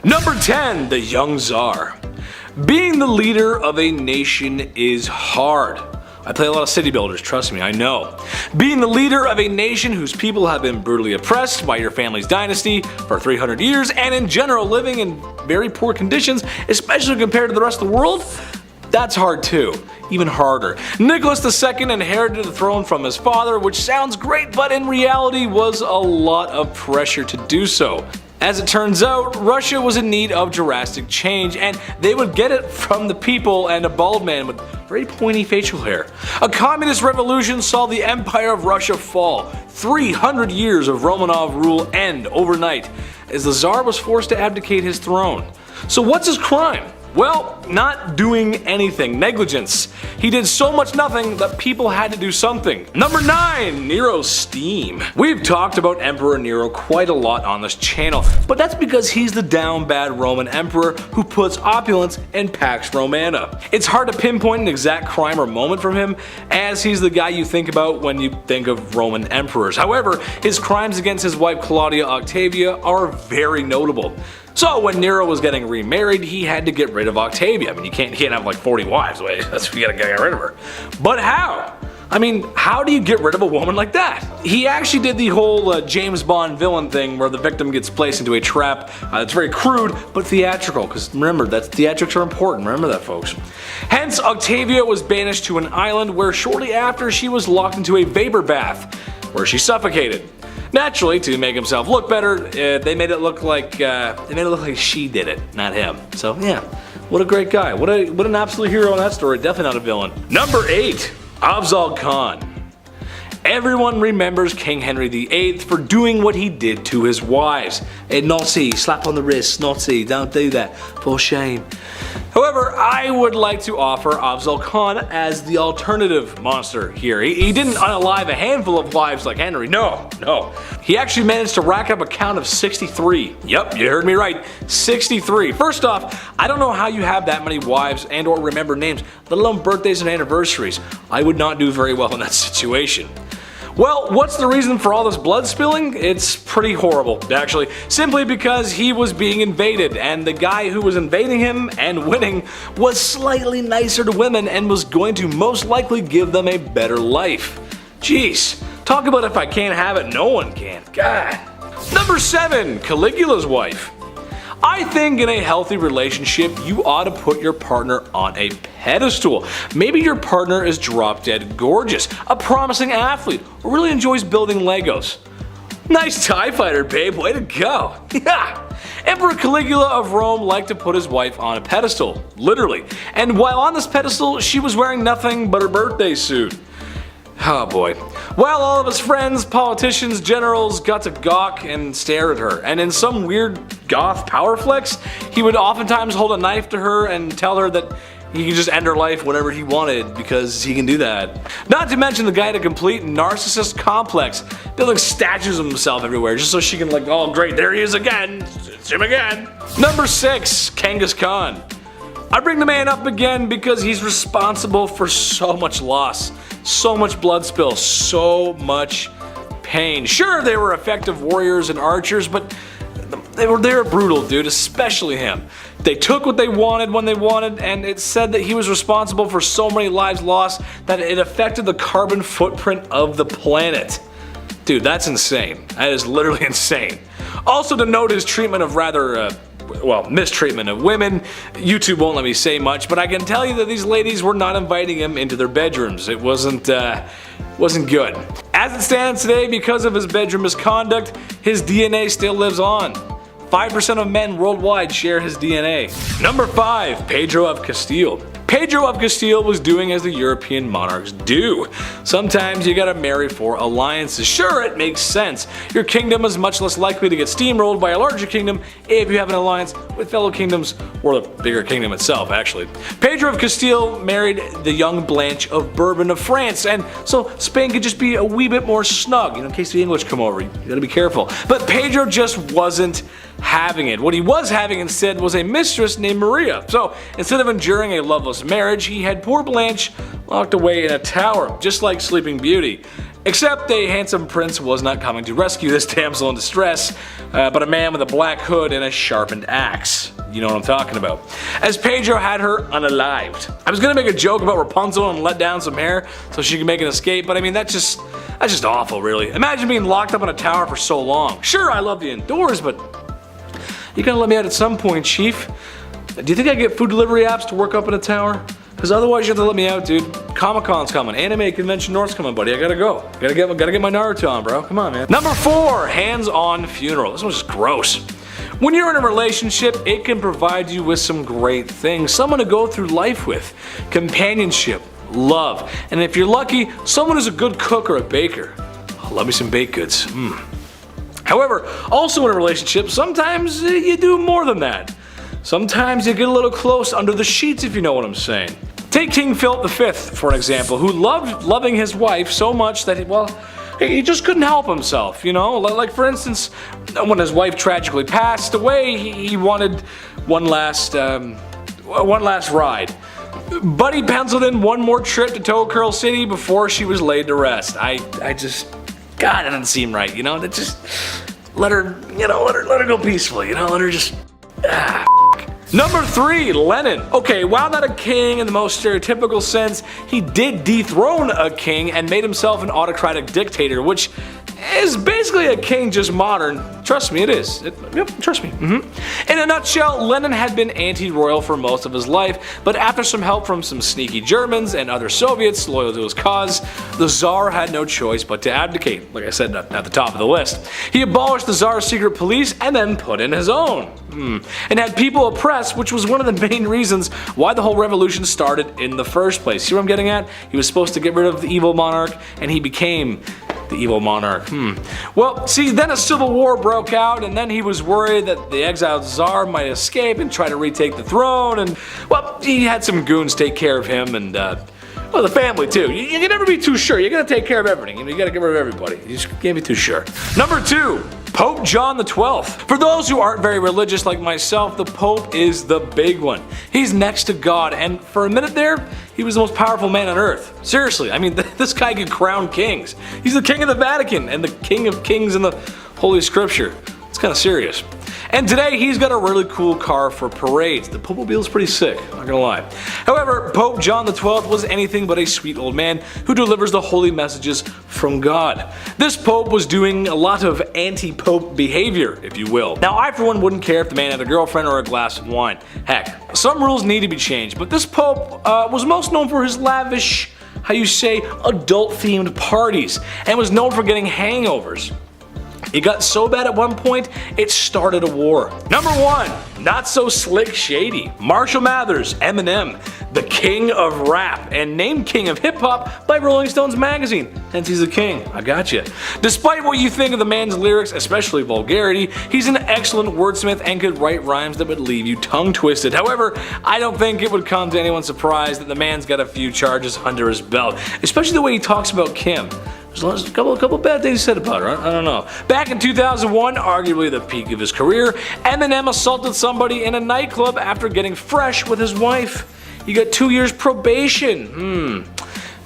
Number 10. The Young Tsar. Being the leader of a nation is hard. I play a lot of city builders, trust me, I know. Being the leader of a nation whose people have been brutally oppressed by your family's dynasty for 300 years and in general living in very poor conditions, especially compared to the rest of the world, that's hard too. Even harder. Nicholas II inherited the throne from his father, which sounds great, but in reality was a lot of pressure to do so. As it turns out, Russia was in need of drastic change, and they would get it from the people and a bald man with very pointy facial hair. A communist revolution saw the Empire of Russia fall. 300 years of Romanov rule end overnight, as the Tsar was forced to abdicate his throne. So what's his crime? Well, not doing anything. Negligence. He did so much nothing that people had to do something. Number 9. Nero's Steam. We've talked about Emperor Nero quite a lot on this channel, but that's because he's the down bad Roman emperor who puts opulence in Pax Romana. It's hard to pinpoint an exact crime or moment from him, as he's the guy you think about when you think of Roman emperors. However, his crimes against his wife Claudia Octavia are very notable. So when Nero was getting remarried, he had to get rid of Octavia. I mean, you can't have like 40 wives. That's you gotta get rid of her. But how? I mean, how do you get rid of a woman like that? He actually did the whole James Bond villain thing where the victim gets placed into a trap. It's very crude, but theatrical, because remember, theatrics are important. Remember that, folks. Hence, Octavia was banished to an island where shortly after she was locked into a vapor bath, where she suffocated. Naturally, to make himself look better, they made it look like she did it, not him. So yeah, what a great guy. What an absolute hero in that story. Definitely not a villain. Number 8. Afzal Khan. Everyone remembers King Henry VIII for doing what he did to his wives. A Nazi, slap on the wrist, Nazi, don't do that, for shame. However, I would like to offer Afzal Khan as the alternative monster here. He didn't unalive a handful of wives like Henry, no. He actually managed to rack up a count of 63. Yep, you heard me right, 63. First off, I don't know how you have that many wives and or remember names, let alone birthdays and anniversaries. I would not do very well in that situation. Well, what's the reason for all this blood spilling? It's pretty horrible, actually. Simply because he was being invaded, and the guy who was invading him and winning was slightly nicer to women and was going to most likely give them a better life. Jeez, talk about if I can't have it, no one can. God. Number 7. Caligula's wife. I think in a healthy relationship, you ought to put your partner on a pedestal. Maybe your partner is drop dead gorgeous, a promising athlete, or really enjoys building Legos. Nice TIE fighter, babe, way to go. Yeah. Emperor Caligula of Rome liked to put his wife on a pedestal, literally. And while on this pedestal, she was wearing nothing but her birthday suit. Oh boy. Well, all of his friends, politicians, generals got to gawk and stare at her, and in some weird goth power flex, he would oftentimes hold a knife to her and tell her that he could just end her life whenever he wanted because he can do that. Not to mention the guy had a complete narcissist complex, building statues of himself everywhere just so she can like, oh great, there he is again, it's him again. Number 6. Genghis Khan. I bring the man up again because he's responsible for so much loss, so much blood spill, so much pain. Sure, they were effective warriors and archers, but they were brutal, dude, especially him. They took what they wanted when they wanted, and it said that he was responsible for so many lives lost that it affected the carbon footprint of the planet. Dude, that's insane. That is literally insane. Also to note his treatment of rather mistreatment of women. YouTube won't let me say much, but I can tell you that these ladies were not inviting him into their bedrooms. It wasn't good. As it stands today, because of his bedroom misconduct, his DNA still lives on. 5% of men worldwide share his DNA. Number 5. Pedro of Castile. Pedro of Castile was doing as the European monarchs do. Sometimes you gotta marry for alliances. Sure, it makes sense. Your kingdom is much less likely to get steamrolled by a larger kingdom if you have an alliance with fellow kingdoms, or the bigger kingdom itself, actually. Pedro of Castile married the young Blanche of Bourbon of France, and so Spain could just be a wee bit more snug, in case the English come over. You gotta be careful. But Pedro just wasn't having it. What he was having instead was a mistress named Maria. So instead of enduring a loveless marriage, he had poor Blanche locked away in a tower, just like Sleeping Beauty. Except a handsome prince was not coming to rescue this damsel in distress, but a man with a black hood and a sharpened axe. You know what I'm talking about. As Pedro had her unalived. I was gonna make a joke about Rapunzel and let down some hair so she could make an escape, but I mean that's just awful, really. Imagine being locked up in a tower for so long. Sure, I love the indoors, but you gotta let me out at some point, Chief. Do you think I get food delivery apps to work up in a tower? Because otherwise you have to let me out, dude. Comic-Con's coming. Anime Convention North's coming, buddy. I gotta go. Gotta get my Naruto on, bro. Come on, man. Number 4, hands-on funeral. This one's just gross. When you're in a relationship, it can provide you with some great things. Someone to go through life with. Companionship. Love. And if you're lucky, someone who's a good cook or a baker. Oh, love me some baked goods. However, also in a relationship, sometimes you do more than that. Sometimes you get a little close under the sheets, if you know what I'm saying. Take King Philip V, for an example, who loved loving his wife so much that he just couldn't help himself, you know? Like for instance, when his wife tragically passed away, he wanted one last ride. But he penciled in one more trip to Toe Curl City before she was laid to rest. God, that doesn't seem right, you know? That just let her go peacefully, you know? Let her just. Number 3, Lenin. Okay, while not a king in the most stereotypical sense, he did dethrone a king and made himself an autocratic dictator, which is basically a king just modern. Trust me, it is. Yep, trust me. In a nutshell, Lenin had been anti-royal for most of his life, but after some help from some sneaky Germans and other Soviets loyal to his cause, the Tsar had no choice but to abdicate, like I said at the top of the list. He abolished the Tsar's secret police and then put in his own. And had people oppressed, which was one of the main reasons why the whole revolution started in the first place. See what I'm getting at? He was supposed to get rid of the evil monarch, and he became the evil monarch. Well, see, then a civil war broke out, and then he was worried that the exiled Tsar might escape and try to retake the throne, and, well, he had some goons take care of him, and, well, the family too. You can never be too sure. You gotta take care of everything. You gotta get rid of everybody. You just can't be too sure. Number 2, Pope John XII. For those who aren't very religious like myself, the Pope is the big one. He's next to God, and for a minute there, he was the most powerful man on earth. Seriously, I mean, this guy could crown kings. He's the king of the Vatican and the king of kings in the Holy Scripture. It's kind of serious. And today he's got a really cool car for parades. The Bumblebee is pretty sick, not gonna lie. However, Pope John XII was anything but a sweet old man who delivers the holy messages from God. This Pope was doing a lot of anti-Pope behavior, if you will. Now I for one wouldn't care if the man had a girlfriend or a glass of wine. Heck, some rules need to be changed, but this Pope was most known for his lavish, adult-themed parties, and was known for getting hangovers. It got so bad at one point, it started a war. Number 1, not so slick shady. Marshall Mathers, Eminem, the king of rap, and named king of hip hop by Rolling Stones magazine. Hence he's the king, I gotcha. Despite what you think of the man's lyrics, especially vulgarity, he's an excellent wordsmith and could write rhymes that would leave you tongue twisted. However, I don't think it would come to anyone's surprise that the man's got a few charges under his belt, especially the way he talks about Kim. There's a couple bad things said about her, I don't know. Back in 2001, arguably the peak of his career, Eminem assaulted somebody in a nightclub after getting fresh with his wife. He got 2 years probation.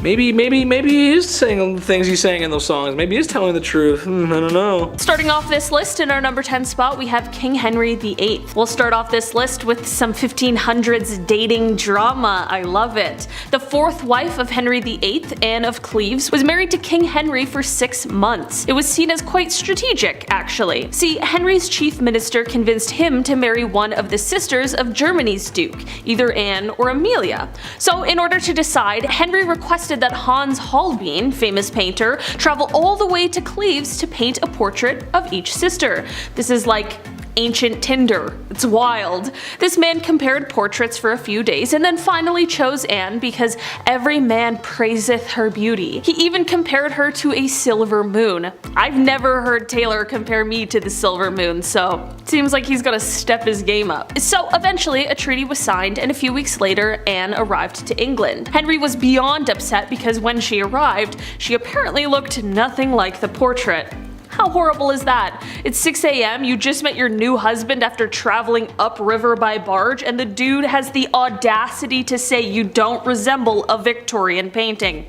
Maybe he is saying the things he's saying in those songs. Maybe he's telling the truth. I don't know. Starting off this list in our number 10 spot, we have King Henry VIII. We'll start off this list with some 1500s dating drama. I love it. The 4th wife of Henry VIII, Anne of Cleves, was married to King Henry for 6 months. It was seen as quite strategic, actually. See, Henry's chief minister convinced him to marry one of the sisters of Germany's duke, either Anne or Amelia. So in order to decide, Henry requested that Hans Holbein, famous painter, travel all the way to Cleves to paint a portrait of each sister. This is like ancient Tinder. It's wild. This man compared portraits for a few days and then finally chose Anne because every man praiseth her beauty. He even compared her to a silver moon. I've never heard Taylor compare me to the silver moon, so it seems like he's gotta step his game up. So eventually a treaty was signed, and a few weeks later Anne arrived to England. Henry was beyond upset because when she arrived, she apparently looked nothing like the portrait. How horrible is that? It's 6 a.m., you just met your new husband after traveling upriver by barge, and the dude has the audacity to say you don't resemble a Victorian painting.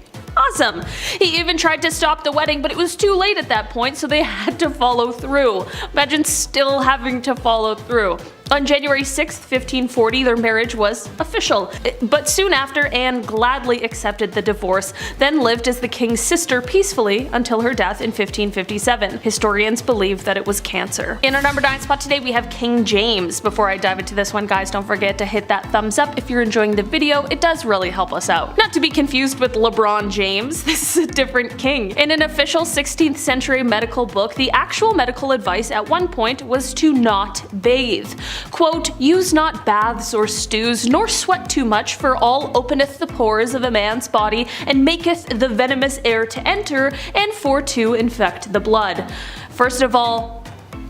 Awesome! He even tried to stop the wedding, but it was too late at that point, so they had to follow through. Imagine still having to follow through. On January 6th, 1540, their marriage was official, but soon after Anne gladly accepted the divorce, then lived as the king's sister peacefully until her death in 1557. Historians believe that it was cancer. In our number 9 spot today, we have King James. Before I dive into this one, guys, don't forget to hit that thumbs up if you're enjoying the video. It does really help us out. Not to be confused with LeBron James, this is a different king. In an official 16th century medical book, the actual medical advice at one point was to not bathe. Quote, use not baths or stews, nor sweat too much, for all openeth the pores of a man's body, and maketh the venomous air to enter, and for to infect the blood. First of all,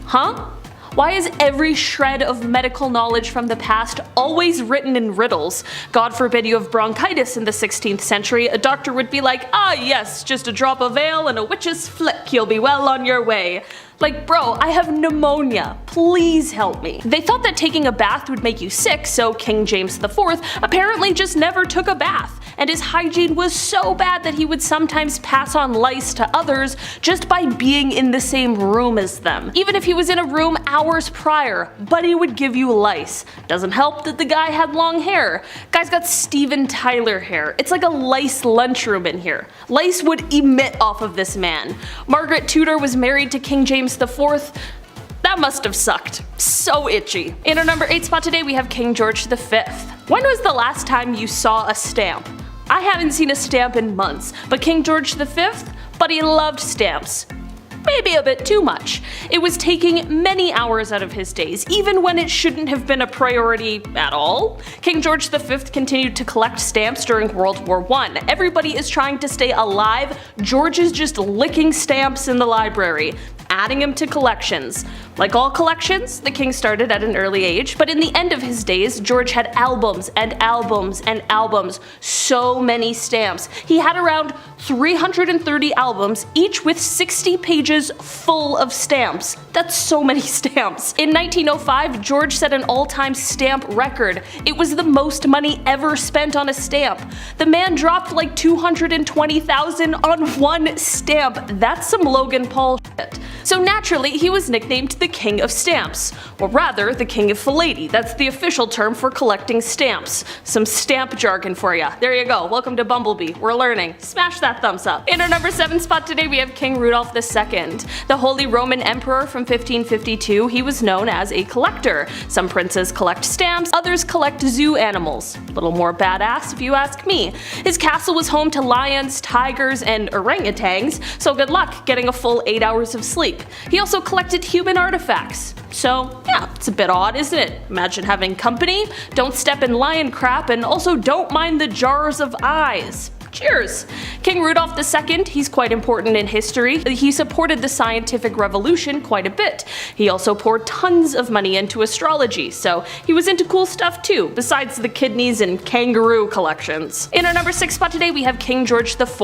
huh? Why is every shred of medical knowledge from the past always written in riddles? God forbid you have bronchitis in the 16th century, a doctor would be like, ah yes, just a drop of ale and a witch's flick, you'll be well on your way. Like, bro, I have pneumonia, please help me. They thought that taking a bath would make you sick, so King James IV apparently just never took a bath, and his hygiene was so bad that he would sometimes pass on lice to others just by being in the same room as them. Even if he was in a room hours prior, but he would give you lice. Doesn't help that the guy had long hair. Guy's got Steven Tyler hair. It's like a lice lunchroom in here. Lice would emit off of this man. Margaret Tudor was married to King James IV. That must have sucked. So itchy. In our number 8 spot today, we have King George V. When was the last time you saw a stamp? I haven't seen a stamp in months, but King George V? But he loved stamps. Maybe a bit too much. It was taking many hours out of his days, even when it shouldn't have been a priority at all. King George V continued to collect stamps during World War I. Everybody is trying to stay alive. George is just licking stamps in the library, adding them to collections. Like all collections, the king started at an early age, but in the end of his days, George had albums and albums and albums, so many stamps. He had around 330 albums, each with 60 pages full of stamps. That's so many stamps. In 1905, George set an all-time stamp record. It was the most money ever spent on a stamp. The man dropped like 220,000 on one stamp. That's some Logan Paul shit. So naturally, he was nicknamed the King of Stamps, or rather, the King of Philately. That's the official term for collecting stamps. Some stamp jargon for ya. There you go. Welcome to Bumblebee. We're learning. Smash that thumbs up. In our number 7 spot today, we have King Rudolph II. The Holy Roman Emperor from 1552, he was known as a collector. Some princes collect stamps, others collect zoo animals. A little more badass if you ask me. His castle was home to lions, tigers, and orangutans, so good luck getting a full 8 hours of sleep. He also collected human artifacts. So yeah, it's a bit odd, isn't it? Imagine having company, don't step in lion crap, and also don't mind the jars of eyes. Cheers! King Rudolph II, he's quite important in history. He supported the scientific revolution quite a bit. He also poured tons of money into astrology, so he was into cool stuff too, besides the kidneys and kangaroo collections. In our number 6 spot today, we have King George IV.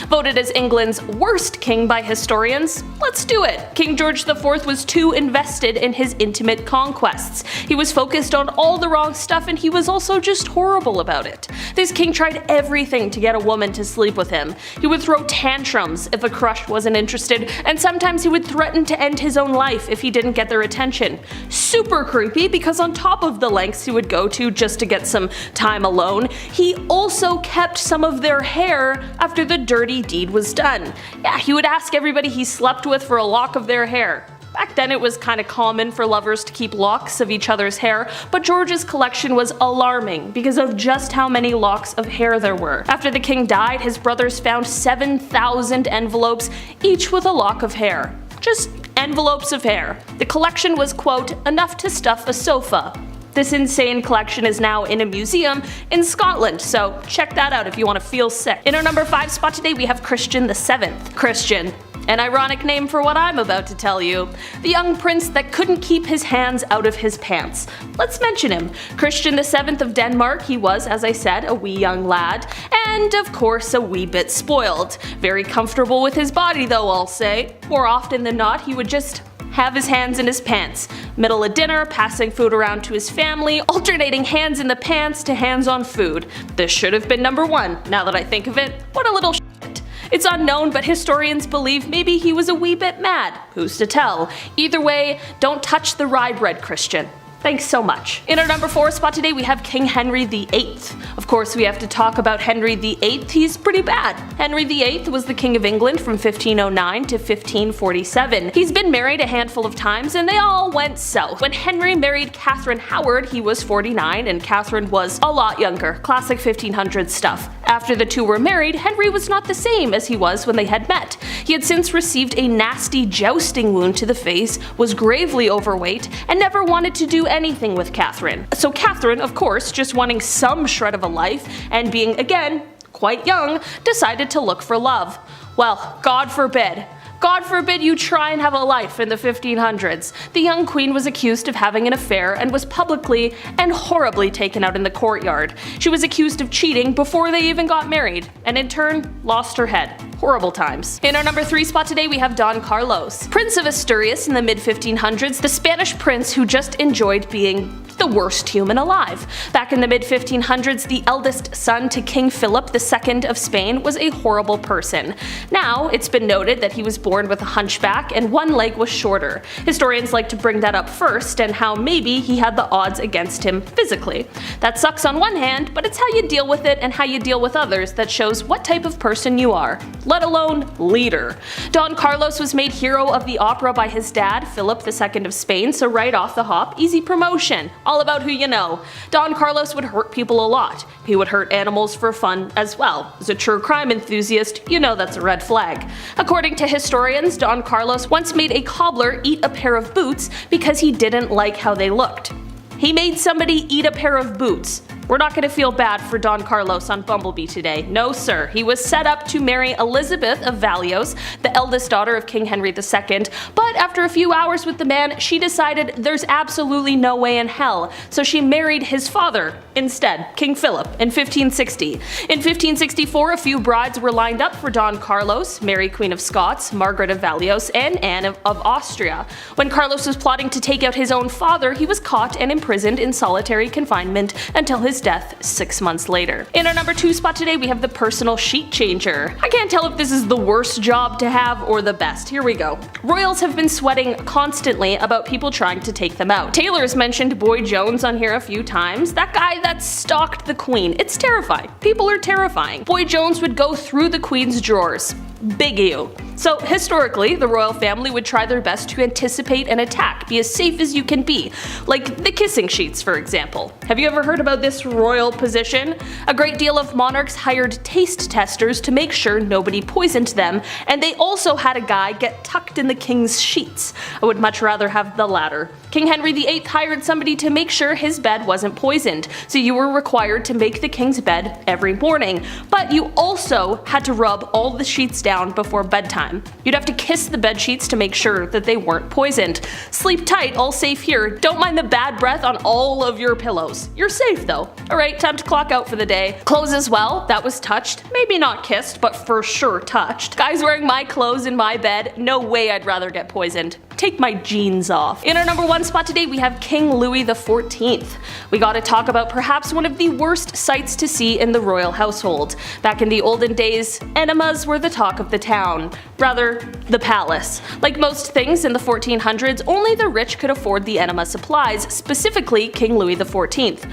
Voted as England's worst king by historians, let's do it! King George IV was too invested in his intimate conquests. He was focused on all the wrong stuff, and he was also just horrible about it. This king tried everything to get a woman to sleep with him. He would throw tantrums if a crush wasn't interested, and sometimes he would threaten to end his own life if he didn't get their attention. Super creepy, because on top of the lengths he would go to just to get some time alone, he also kept some of their hair after the dirty deed was done. Yeah, he would ask everybody he slept with for a lock of their hair. Back then it was kind of common for lovers to keep locks of each other's hair, but George's collection was alarming because of just how many locks of hair there were. After the king died, his brothers found 7,000 envelopes, each with a lock of hair. Just envelopes of hair. The collection was, quote, enough to stuff a sofa. This insane collection is now in a museum in Scotland, so check that out if you want to feel sick. In our number 5 spot today, we have Christian VII. Christian. An ironic name for what I'm about to tell you. The young prince that couldn't keep his hands out of his pants. Let's mention him. Christian VII of Denmark, he was, as I said, a wee young lad, and of course a wee bit spoiled. Very comfortable with his body though, I'll say. More often than not, he would just have his hands in his pants. Middle of dinner, passing food around to his family, alternating hands in the pants to hands on food. This should have been number 1, now that I think of it. What a little shit. It's unknown, but historians believe maybe he was a wee bit mad. Who's to tell? Either way, don't touch the rye bread, Christian. Thanks so much. In our number 4 spot today, we have King Henry VIII. Of course, we have to talk about Henry VIII. He's pretty bad. Henry VIII was the King of England from 1509 to 1547. He's been married a handful of times, and they all went south. When Henry married Catherine Howard, he was 49, and Catherine was a lot younger. Classic 1500s stuff. After the two were married, Henry was not the same as he was when they had met. He had since received a nasty jousting wound to the face, was gravely overweight, and never wanted to do anything with Catherine. So Catherine, of course, just wanting some shred of a life, and being, again, quite young, decided to look for love. Well, God forbid. God forbid you try and have a life in the 1500s. The young queen was accused of having an affair and was publicly and horribly taken out in the courtyard. She was accused of cheating before they even got married, and in turn, lost her head. Horrible times. In our number 3 spot today, we have Don Carlos. Prince of Asturias in the mid-1500s, the Spanish prince who just enjoyed being the worst human alive. Back in the mid-1500s, the eldest son to King Philip II of Spain was a horrible person. Now, it's been noted that he was born with a hunchback and one leg was shorter. Historians like to bring that up first, and how maybe he had the odds against him physically. That sucks on one hand, but it's how you deal with it and how you deal with others that shows what type of person you are, let alone leader. Don Carlos was made hero of the opera by his dad, Philip II of Spain, so right off the hop, easy promotion. All about who you know. Don Carlos would hurt people a lot. He would hurt animals for fun as well. As a true crime enthusiast, you know that's a red flag. According to historians, Don Carlos once made a cobbler eat a pair of boots because he didn't like how they looked. He made somebody eat a pair of boots. We're not going to feel bad for Don Carlos on Bumblebee today. No sir, he was set up to marry Elizabeth of Valios, the eldest daughter of King Henry II, but after a few hours with the man, she decided there's absolutely no way in hell, so she married his father instead, King Philip, in 1560. In 1564, a few brides were lined up for Don Carlos: Mary Queen of Scots, Margaret of Valios, and Anne of Austria. When Carlos was plotting to take out his own father, he was caught and imprisoned in solitary confinement until his death 6 months later. In our number 2 spot today, we have the personal sheet changer. I can't tell if this is the worst job to have or the best. Here we go. Royals have been sweating constantly about people trying to take them out. Taylor's mentioned Boy Jones on here a few times. That guy that stalked the queen. It's terrifying. People are terrifying. Boy Jones would go through the queen's drawers. Big ew. So historically, the royal family would try their best to anticipate an attack, be as safe as you can be, like the kissing sheets for example. Have you ever heard about this royal position? A great deal of monarchs hired taste testers to make sure nobody poisoned them, and they also had a guy get tucked in the king's sheets. I would much rather have the latter. King Henry VIII hired somebody to make sure his bed wasn't poisoned, so you were required to make the king's bed every morning, but you also had to rub all the sheets down before bedtime. You'd have to kiss the bed sheets to make sure that they weren't poisoned. Sleep tight, all safe here. Don't mind the bad breath on all of your pillows. You're safe though. Alright, time to clock out for the day. Clothes as well, that was touched. Maybe not kissed, but for sure touched. Guys wearing my clothes in my bed, no way I'd rather get poisoned. Take my jeans off. In our number 1 spot today, we have King Louis XIV. We gotta talk about perhaps one of the worst sights to see in the royal household. Back in the olden days, enemas were the talk of the town. Rather, the palace. Like most things in the 1400s, only the rich could afford the enema supplies, specifically King Louis XIV.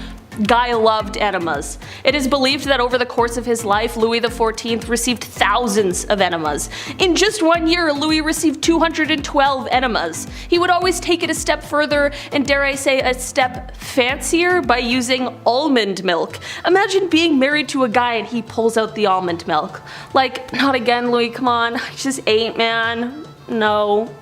Guy loved enemas. It is believed that over the course of his life, Louis XIV received thousands of enemas. In just 1 year, Louis received 212 enemas. He would always take it a step further, and dare I say a step fancier, by using almond milk. Imagine being married to a guy and he pulls out the almond milk. Like, not again, Louis, come on. I just ate, man. No.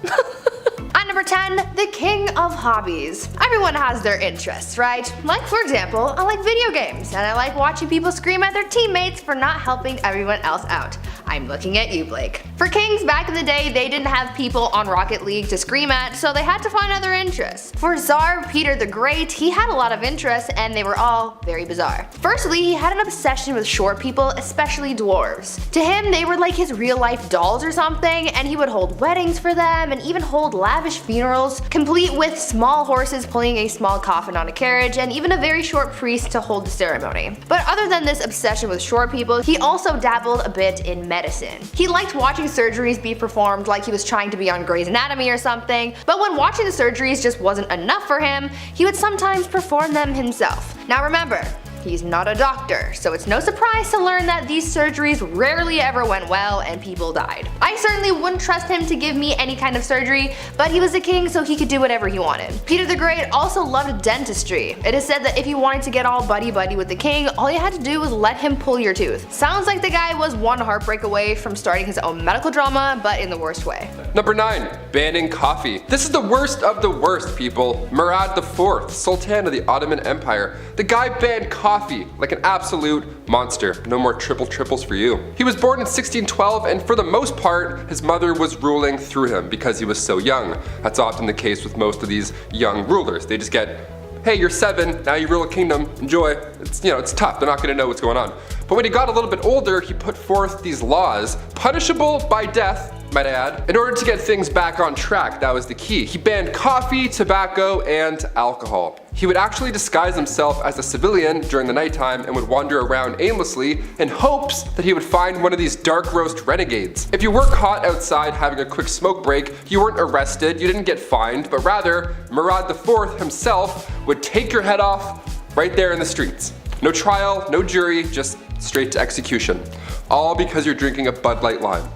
At number 10, the king of hobbies. Everyone has their interests, right? Like for example, I like video games, and I like watching people scream at their teammates for not helping everyone else out. I'm looking at you, Blake. For kings back in the day, they didn't have people on Rocket League to scream at, so they had to find other interests. For Tsar Peter the Great, he had a lot of interests, and they were all very bizarre. Firstly, he had an obsession with short people, especially dwarves. To him, they were like his real life dolls or something, and he would hold weddings for them and even hold lavish funerals, complete with small horses pulling a small coffin on a carriage, and even a very short priest to hold the ceremony. But other than this obsession with short people, he also dabbled a bit in medicine. He liked watching surgeries be performed like he was trying to be on Grey's Anatomy or something, but when watching the surgeries just wasn't enough for him, he would sometimes perform them himself. Now remember, he's not a doctor, so it's no surprise to learn that these surgeries rarely ever went well and people died. I certainly wouldn't trust him to give me any kind of surgery, but he was a king so he could do whatever he wanted. Peter the Great also loved dentistry. It is said that if you wanted to get all buddy-buddy with the king, all you had to do was let him pull your tooth. Sounds like the guy was one heartbreak away from starting his own medical drama, but in the worst way. Number 9. Banning coffee. This is the worst of the worst, people. Murad IV, Sultan of the Ottoman Empire. The guy banned coffee like an absolute monster. No more triples for you. He was born in 1612, and for the most part, his mother was ruling through him because he was so young. That's often the case with most of these young rulers. They just get, hey, you're 7, now you rule a kingdom, enjoy. It's tough, they're not gonna know what's going on. But when he got a little bit older, he put forth these laws, punishable by death, might I add, in order to get things back on track. That was the key. He banned coffee, tobacco, and alcohol. He would actually disguise himself as a civilian during the nighttime and would wander around aimlessly in hopes that he would find one of these dark roast renegades. If you were caught outside having a quick smoke break, you weren't arrested, you didn't get fined, but rather, Murad IV himself would take your head off right there in the streets. No trial, no jury, just straight to execution. All because you're drinking a Bud Light Lime.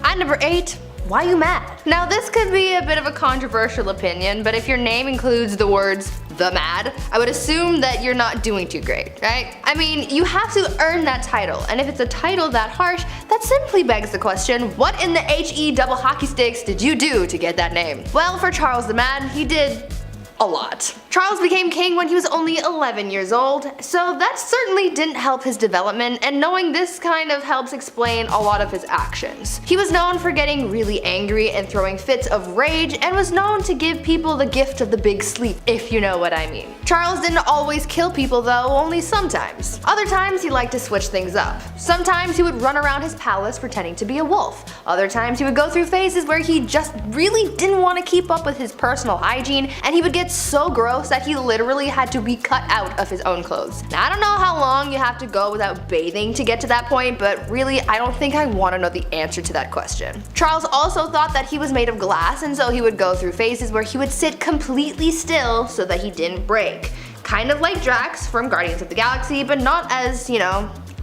At number 8, why you mad? Now this could be a bit of a controversial opinion, but if your name includes the words the mad, I would assume that you're not doing too great, right? I mean, you have to earn that title, and if it's a title that harsh, that simply begs the question, what in the HE double hockey sticks did you do to get that name? Well, for Charles the Mad, he did a lot. Charles became king when he was only 11 years old, so that certainly didn't help his development, and knowing this kind of helps explain a lot of his actions. He was known for getting really angry and throwing fits of rage, and was known to give people the gift of the big sleep, if you know what I mean. Charles didn't always kill people though, only sometimes. Other times he liked to switch things up. Sometimes he would run around his palace pretending to be a wolf. Other times he would go through phases where he just really didn't want to keep up with his personal hygiene, and he would get so gross that he literally had to be cut out of his own clothes. Now I don't know how long you have to go without bathing to get to that point, but really I don't think I want to know the answer to that question. Charles also thought that he was made of glass, and so he would go through phases where he would sit completely still so that he didn't break. Kind of like Drax from Guardians of the Galaxy, but not as,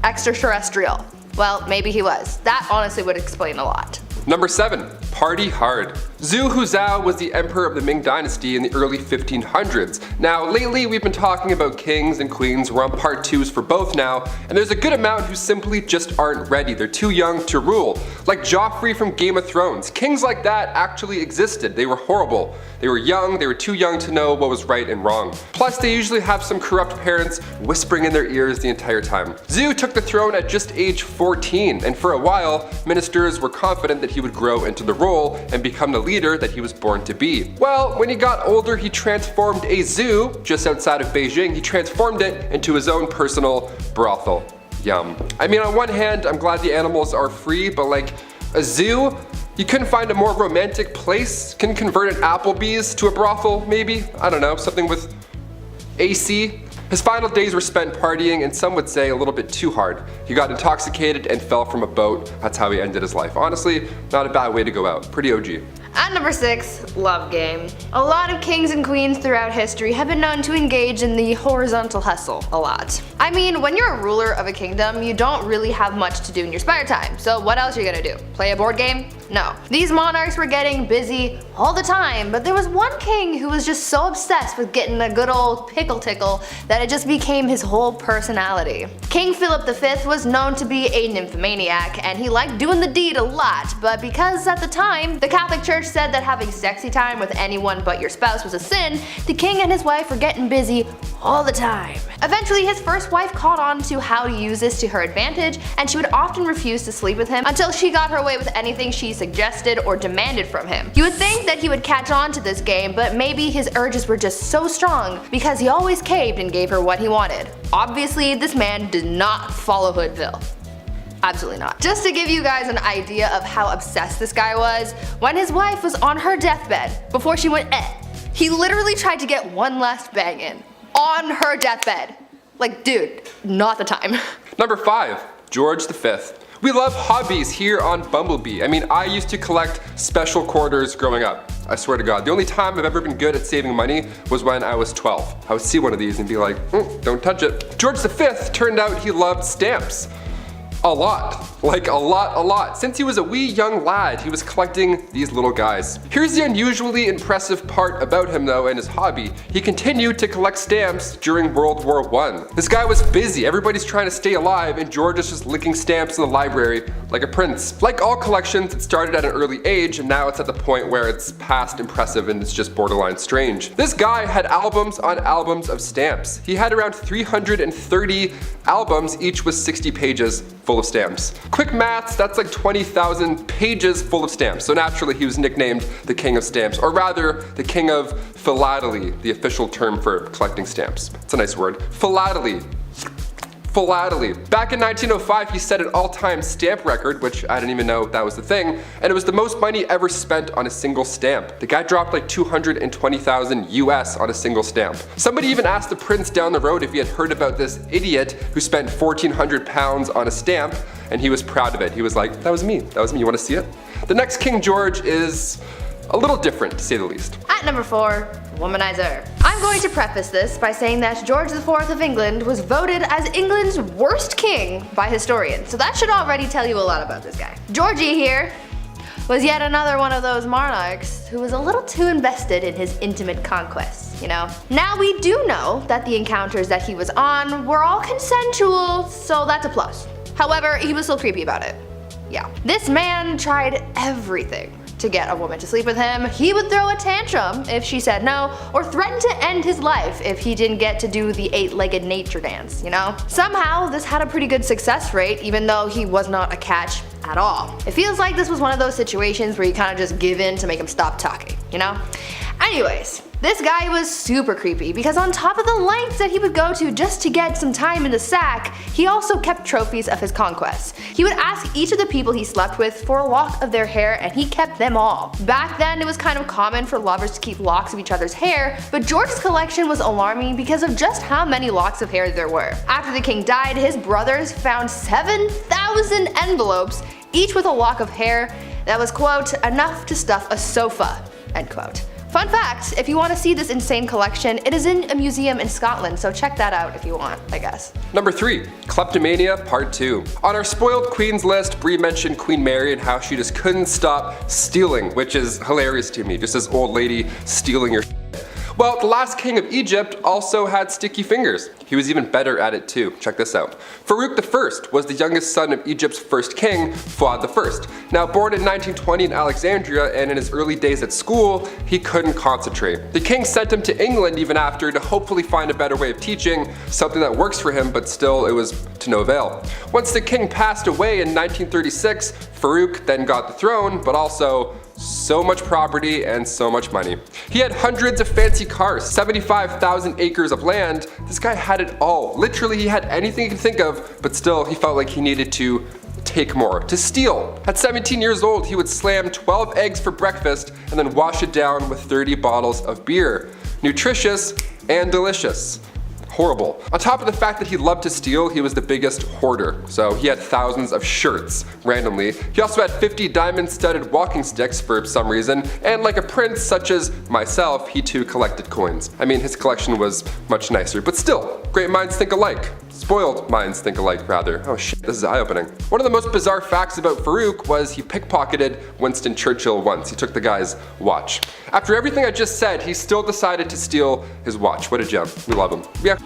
extraterrestrial. Well, maybe he was. That honestly would explain a lot. Number 7. Party hard. Zhu Huzhou was the emperor of the Ming Dynasty in the early 1500s. Now, lately we've been talking about kings and queens. We're on part 2s for both now, and there's a good amount who simply just aren't ready. They're too young to rule. Like Joffrey from Game of Thrones. Kings like that actually existed. They were horrible. They were young, they were too young to know what was right and wrong. Plus, they usually have some corrupt parents whispering in their ears the entire time. Zhu took the throne at just age 14, and for a while, ministers were confident that he would grow into the role and become the leader that he was born to be. Well, when he got older, he transformed a zoo just outside of Beijing. He transformed it into his own personal brothel. Yum. I mean, on one hand, I'm glad the animals are free, but like a zoo? You couldn't find a more romantic place? Can convert an Applebee's to a brothel, maybe? I don't know, something with AC? His final days were spent partying, and some would say a little bit too hard. He got intoxicated and fell from a boat. That's how he ended his life. Honestly, not a bad way to go out. Pretty OG. At number 6, love game. A lot of kings and queens throughout history have been known to engage in the horizontal hustle a lot. I mean, when you're a ruler of a kingdom, you don't really have much to do in your spare time, so what else are you gonna do? Play a board game? No. These monarchs were getting busy all the time, but there was one king who was just so obsessed with getting a good old pickle tickle that it just became his whole personality. King Philip V was known to be a nymphomaniac, and he liked doing the deed a lot, but because at the time, the Catholic Church said that having sexy time with anyone but your spouse was a sin, the king and his wife were getting busy all the time. Eventually, his first wife caught on to how to use this to her advantage, and she would often refuse to sleep with him until she got her way with anything she suggested or demanded from him. You would think that he would catch on to this game, but maybe his urges were just so strong because he always caved and gave her what he wanted. Obviously, this man did not follow Hoodville. Absolutely not. Just to give you guys an idea of how obsessed this guy was, when his wife was on her deathbed, before she went he literally tried to get one last bang in. On her deathbed. Like, dude, not the time. Number 5, George V. We love hobbies here on Bumblebee. I mean, I used to collect special quarters growing up. I swear to God. The only time I've ever been good at saving money was when I was 12. I would see one of these and be like, don't touch it. George V turned out he loved stamps. A lot. Like a lot. Since he was a wee young lad, he was collecting these little guys. Here's the unusually impressive part about him though and his hobby. He continued to collect stamps during World War I. This guy was busy, everybody's trying to stay alive, and George is just licking stamps in the library like a prince. Like all collections, it started at an early age and now it's at the point where it's past impressive and it's just borderline strange. This guy had albums on albums of stamps. He had around 330 albums, each with 60 pages full of stamps. Quick maths, that's like 20,000 pages full of stamps. So naturally he was nicknamed the King of Stamps, or rather the King of Philately, the official term for collecting stamps. It's a nice word. Philately. Back in 1905, he set an all-time stamp record, which I didn't even know that was the thing, and it was the most money ever spent on a single stamp. The guy dropped like 220,000 US on a single stamp. Somebody even asked the prince down the road if he had heard about this idiot who spent 1,400 pounds on a stamp, and he was proud of it. He was like, that was me, you wanna see it? The next King George is a little different, to say the least. At number 4, womanizer. I'm going to preface this by saying that George IV of England was voted as England's worst king by historians, so that should already tell you a lot about this guy. Georgie here was yet another one of those monarchs who was a little too invested in his intimate conquests, you know? Now we do know that the encounters that he was on were all consensual, so that's a plus. However, he was still creepy about it. Yeah. This man tried everything to get a woman to sleep with him. He would throw a tantrum if she said no, or threaten to end his life if he didn't get to do the 8-legged nature dance, you know? Somehow, this had a pretty good success rate, even though he was not a catch at all. It feels like this was one of those situations where you kind of just give in to make him stop talking, you know? Anyways, this guy was super creepy because on top of the lengths that he would go to just to get some time in the sack, he also kept trophies of his conquests. He would ask each of the people he slept with for a lock of their hair, and he kept them all. Back then, it was kind of common for lovers to keep locks of each other's hair, but George's collection was alarming because of just how many locks of hair there were. After the king died, his brothers found 7,000 envelopes, each with a lock of hair that was, quote, enough to stuff a sofa, end quote. Fun fact, if you want to see this insane collection, it is in a museum in Scotland, so check that out if you want, I guess. Number 3, Kleptomania Part 2. On our spoiled queens list, Brie mentioned Queen Mary and how she just couldn't stop stealing, which is hilarious to me, just this old lady stealing your shit. Well, the last king of Egypt also had sticky fingers. He was even better at it too. Check this out. Farouk I was the youngest son of Egypt's first king, Fuad I. Now born in 1920 in Alexandria, and in his early days at school, he couldn't concentrate. The king sent him to England even after to hopefully find a better way of teaching, something that works for him, but still it was to no avail. Once the king passed away in 1936, Farouk then got the throne, but also so much property and so much money. He had hundreds of fancy cars, 75,000 acres of land. This guy had it all. Literally, he had anything he could think of, but still he felt like he needed to take more, to steal. At 17 years old, he would slam 12 eggs for breakfast and then wash it down with 30 bottles of beer. Nutritious and delicious. Horrible. On top of the fact that he loved to steal, he was the biggest hoarder. So he had thousands of shirts, randomly. He also had 50 diamond-studded walking sticks for some reason, and like a prince such as myself, he too collected coins. I mean, his collection was much nicer, but still, great minds think alike. Spoiled minds think alike, rather. Oh shit, this is eye-opening. One of the most bizarre facts about Farouk was he pickpocketed Winston Churchill once. He took the guy's watch. After everything I just said, he still decided to steal his watch. What a gem. We love him. Yeah.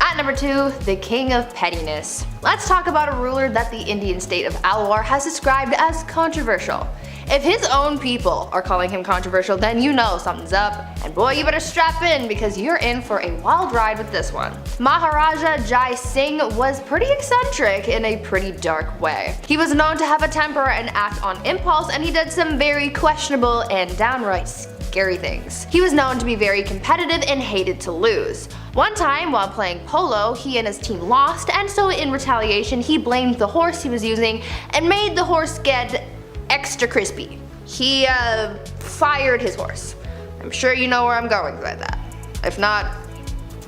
At number 2, the King of Pettiness. Let's talk about a ruler that the Indian state of Alwar has described as controversial. If his own people are calling him controversial, then you know something's up, and boy, you better strap in because you're in for a wild ride with this one. Maharaja Jai Singh was pretty eccentric in a pretty dark way. He was known to have a temper and act on impulse, and he did some very questionable and downright scary things. He was known to be very competitive and hated to lose. One time, while playing polo, he and his team lost, and so in retaliation, he blamed the horse he was using and made the horse get extra crispy. He fired his horse. I'm sure you know where I'm going with that. If not,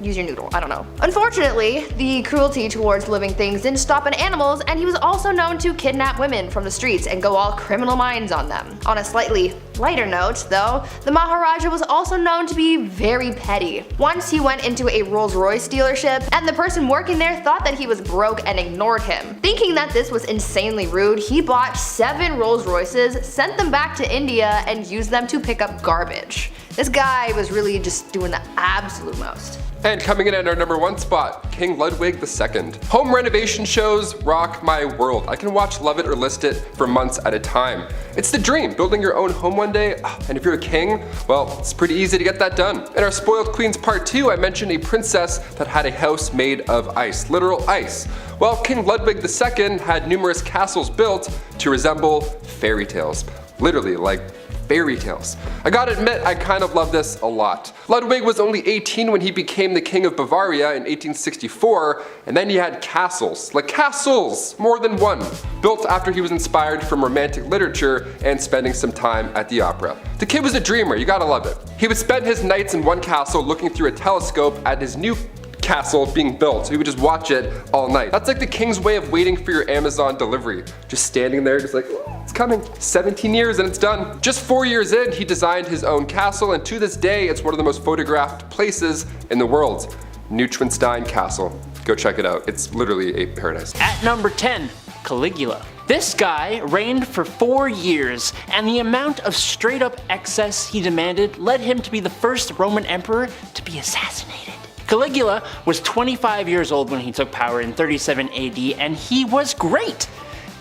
use your noodle, I don't know. Unfortunately, the cruelty towards living things didn't stop at animals, and he was also known to kidnap women from the streets and go all criminal minds on them. On a slightly lighter note, though, the Maharaja was also known to be very petty. Once he went into a Rolls-Royce dealership, and the person working there thought that he was broke and ignored him. Thinking that this was insanely rude, he bought 7 Rolls-Royces, sent them back to India, and used them to pick up garbage. This guy was really just doing the absolute most. And coming in at our number 1 spot, King Ludwig II. Home renovation shows rock my world. I can watch, love it, or list it for months at a time. It's the dream, building your own home one day, and if you're a king, well, it's pretty easy to get that done. In our Spoiled Queens Part 2, I mentioned a princess that had a house made of ice, literal ice. Well, King Ludwig II had numerous castles built to resemble fairy tales. Literally, like fairy tales. I gotta admit, I kind of love this a lot. Ludwig was only 18 when he became the King of Bavaria in 1864, and then he had castles, like castles, more than one, built after he was inspired from romantic literature and spending some time at the opera. The kid was a dreamer, you gotta love it. He would spend his nights in one castle looking through a telescope at his new castle being built, so he would just watch it all night. That's like the king's way of waiting for your Amazon delivery. Just standing there, just like, oh, it's coming. 17 years and it's done. Just 4 years in, he designed his own castle, and to this day, it's one of the most photographed places in the world. Neuschwanstein Castle. Go check it out. It's literally a paradise. At number 10, Caligula. This guy reigned for 4 years, and the amount of straight up excess he demanded led him to be the first Roman emperor to be assassinated. Caligula was 25 years old when he took power in 37 AD, and he was great.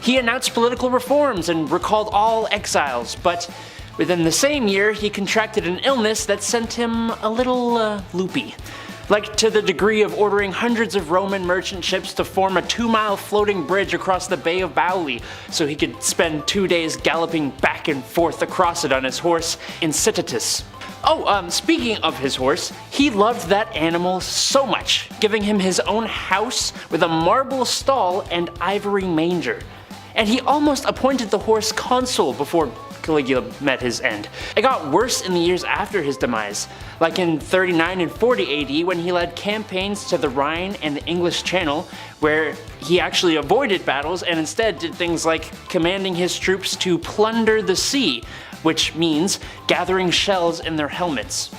He announced political reforms and recalled all exiles, but within the same year he contracted an illness that sent him a little loopy. Like to the degree of ordering hundreds of Roman merchant ships to form a 2-mile floating bridge across the Bay of Bauli so he could spend 2 days galloping back and forth across it on his horse Incitatus. Oh, speaking of his horse, he loved that animal so much, giving him his own house with a marble stall and ivory manger. And he almost appointed the horse consul before Caligula met his end. It got worse in the years after his demise, like in 39 and 40 AD when he led campaigns to the Rhine and the English Channel, where he actually avoided battles and instead did things like commanding his troops to plunder the sea, which means gathering shells in their helmets.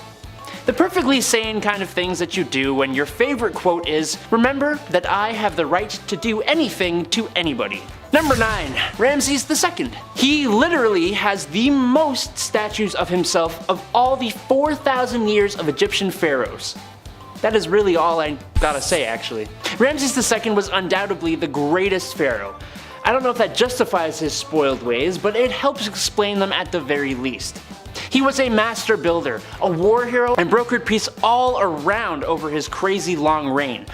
The perfectly sane kind of things that you do when your favorite quote is, "Remember that I have the right to do anything to anybody." Number 9, Ramses II. He literally has the most statues of himself of all the 4,000 years of Egyptian pharaohs. That is really all I gotta say, actually. Ramses II was undoubtedly the greatest pharaoh. I don't know if that justifies his spoiled ways, but it helps explain them at the very least. He was a master builder, a war hero, and brokered peace all around over his crazy long reign.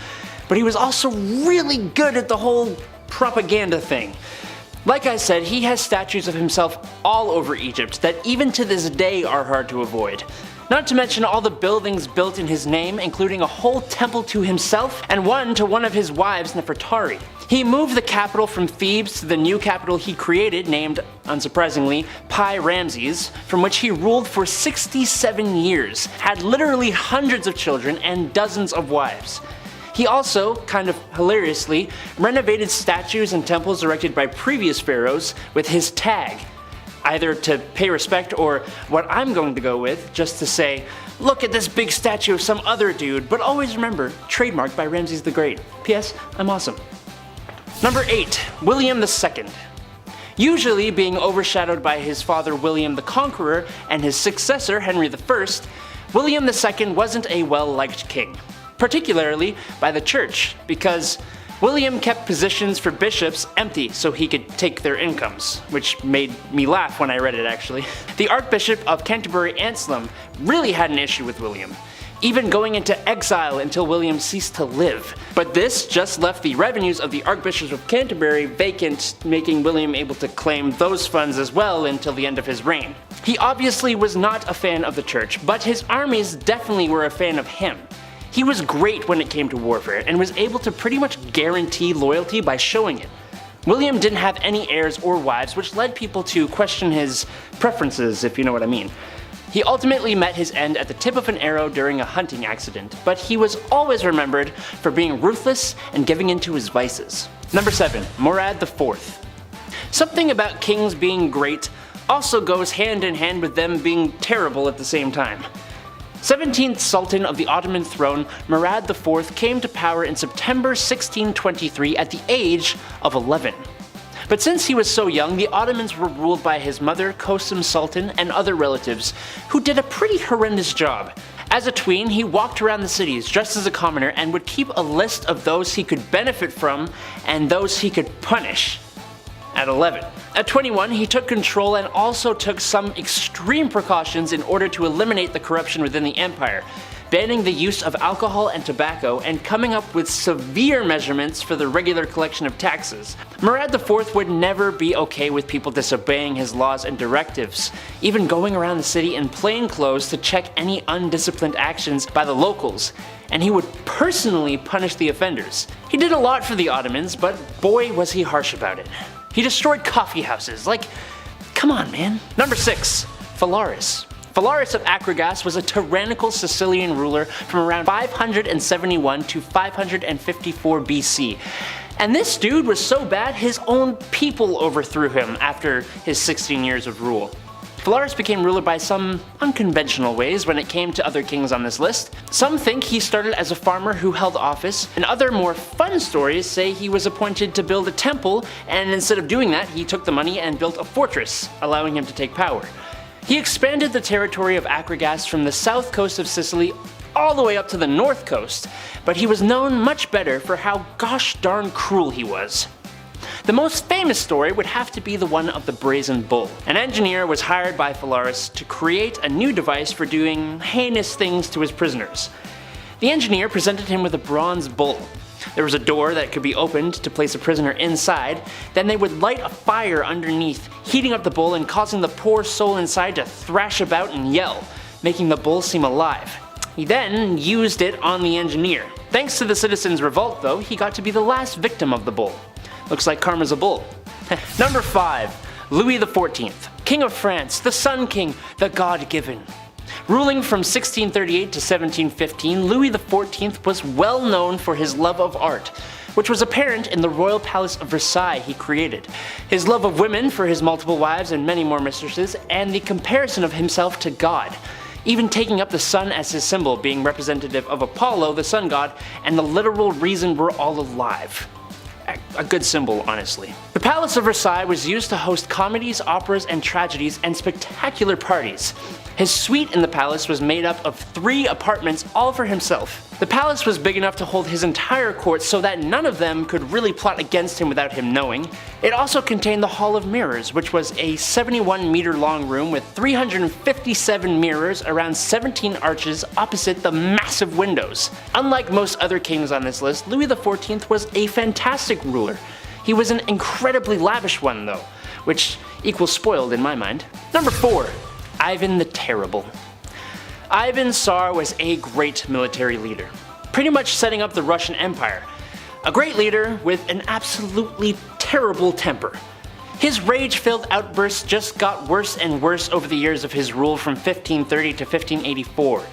But he was also really good at the whole propaganda thing. Like I said, he has statues of himself all over Egypt that even to this day are hard to avoid. Not to mention all the buildings built in his name, including a whole temple to himself and one to one of his wives, Nefertari. He moved the capital from Thebes to the new capital he created, named, unsurprisingly, Pi Ramses, from which he ruled for 67 years, had literally hundreds of children and dozens of wives. He also, kind of hilariously, renovated statues and temples erected by previous pharaohs with his tag, either to pay respect or what I'm going to go with, just to say, look at this big statue of some other dude, but always remember, trademarked by Ramses the Great. P.S. I'm awesome. Number 8, William II. Usually being overshadowed by his father William the Conqueror and his successor Henry I, William II wasn't a well-liked king, particularly by the church, because William kept positions for bishops empty so he could take their incomes, which made me laugh when I read it actually. The Archbishop of Canterbury Anselm really had an issue with William. even going into exile until William ceased to live. But this just left the revenues of the Archbishops of Canterbury vacant, making William able to claim those funds as well until the end of his reign. He obviously was not a fan of the church, but his armies definitely were a fan of him. He was great when it came to warfare, and was able to pretty much guarantee loyalty by showing it. William didn't have any heirs or wives, which led people to question his preferences, if you know what I mean. He ultimately met his end at the tip of an arrow during a hunting accident, but he was always remembered for being ruthless and giving in to his vices. Number 7. Murad IV. Something about kings being great also goes hand in hand with them being terrible at the same time. 17th Sultan of the Ottoman throne, Murad IV came to power in September 1623 at the age of 11. But since he was so young, the Ottomans were ruled by his mother, Kosum Sultan, and other relatives, who did a pretty horrendous job. As a tween, he walked around the cities dressed as a commoner and would keep a list of those he could benefit from and those he could punish. At 11. At 21, he took control and also took some extreme precautions in order to eliminate the corruption within the empire, banning the use of alcohol and tobacco and coming up with severe measurements for the regular collection of taxes. Murad IV would never be okay with people disobeying his laws and directives, even going around the city in plain clothes to check any undisciplined actions by the locals, and he would personally punish the offenders. He did a lot for the Ottomans, but boy was he harsh about it. He destroyed coffee houses, like, come on man. Number 6. Phalaris. Phalaris of Akragas was a tyrannical Sicilian ruler from around 571 to 554 BC. And this dude was so bad his own people overthrew him after his 16 years of rule. Phalaris became ruler by some unconventional ways when it came to other kings on this list. Some think he started as a farmer who held office, and other more fun stories say he was appointed to build a temple, and instead of doing that, he took the money and built a fortress, allowing him to take power. He expanded the territory of Akragas from the south coast of Sicily all the way up to the north coast, but he was known much better for how gosh darn cruel he was. The most famous story would have to be the one of the Brazen Bull. An engineer was hired by Phalaris to create a new device for doing heinous things to his prisoners. The engineer presented him with a bronze bull. There was a door that could be opened to place a prisoner inside, then they would light a fire underneath, heating up the bull and causing the poor soul inside to thrash about and yell, making the bull seem alive. He then used it on the engineer. Thanks to the citizens' revolt though, he got to be the last victim of the bull. Looks like karma's a bull. Number 5. Louis XIV. King of France, the Sun King, the God-given. Ruling from 1638 to 1715, Louis XIV was well known for his love of art, which was apparent in the royal palace of Versailles he created, his love of women for his multiple wives and many more mistresses, and the comparison of himself to God, even taking up the sun as his symbol, being representative of Apollo, the sun god, and the literal reason we're all alive. A good symbol, honestly. The Palace of Versailles was used to host comedies, operas, and tragedies, and spectacular parties. His suite in the palace was made up of 3 apartments all for himself. The palace was big enough to hold his entire court so that none of them could really plot against him without him knowing. It also contained the Hall of Mirrors, which was a 71-meter long room with 357 mirrors around 17 arches opposite the massive windows. Unlike most other kings on this list, Louis XIV was a fantastic ruler. He was an incredibly lavish one though, which equals spoiled in my mind. Number 4. Ivan the Terrible. Ivan Tsar was a great military leader, pretty much setting up the Russian Empire. A great leader with an absolutely terrible temper. His rage-filled outbursts just got worse and worse over the years of his rule from 1530 to 1584.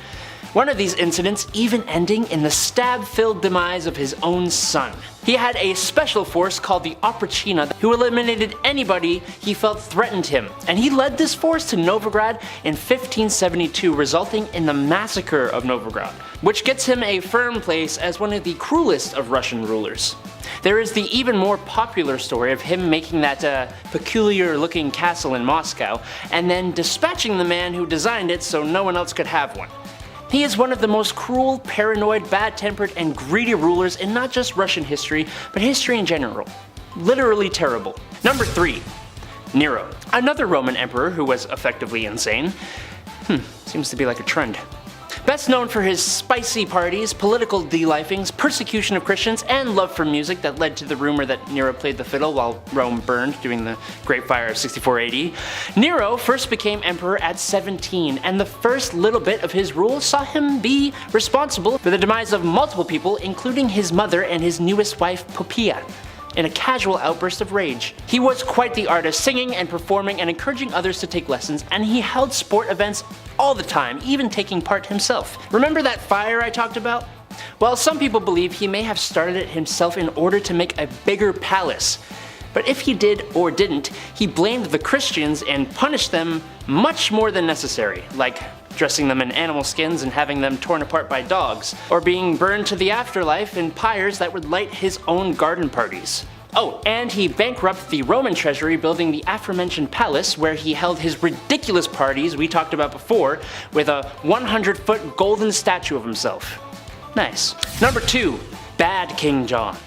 One of these incidents even ending in the stab-filled demise of his own son. He had a special force called the Oprachina who eliminated anybody he felt threatened him, and he led this force to Novgorod in 1572, resulting in the massacre of Novgorod, which gets him a firm place as one of the cruelest of Russian rulers. There is the even more popular story of him making that peculiar-looking castle in Moscow, and then dispatching the man who designed it so no one else could have one. He is one of the most cruel, paranoid, bad-tempered, and greedy rulers in not just Russian history, but history in general. Literally terrible. Number 3. Nero. Another Roman emperor who was effectively insane. Seems to be like a trend. Best known for his spicy parties, political delifings, persecution of Christians, and love for music that led to the rumor that Nero played the fiddle while Rome burned during the Great Fire of 64 AD, Nero first became emperor at 17, and the first little bit of his rule saw him be responsible for the demise of multiple people, including his mother and his newest wife Poppaea, in a casual outburst of rage. He was quite the artist, singing and performing and encouraging others to take lessons, and he held sport events all the time, even taking part himself. Remember that fire I talked about? Well, some people believe he may have started it himself in order to make a bigger palace. But if he did or didn't, he blamed the Christians and punished them much more than necessary, like dressing them in animal skins and having them torn apart by dogs, or being burned to the afterlife in pyres that would light his own garden parties. Oh, and he bankrupted the Roman treasury building the aforementioned palace where he held his ridiculous parties we talked about before with a 100-foot golden statue of himself. Nice. Number 2. Bad King John.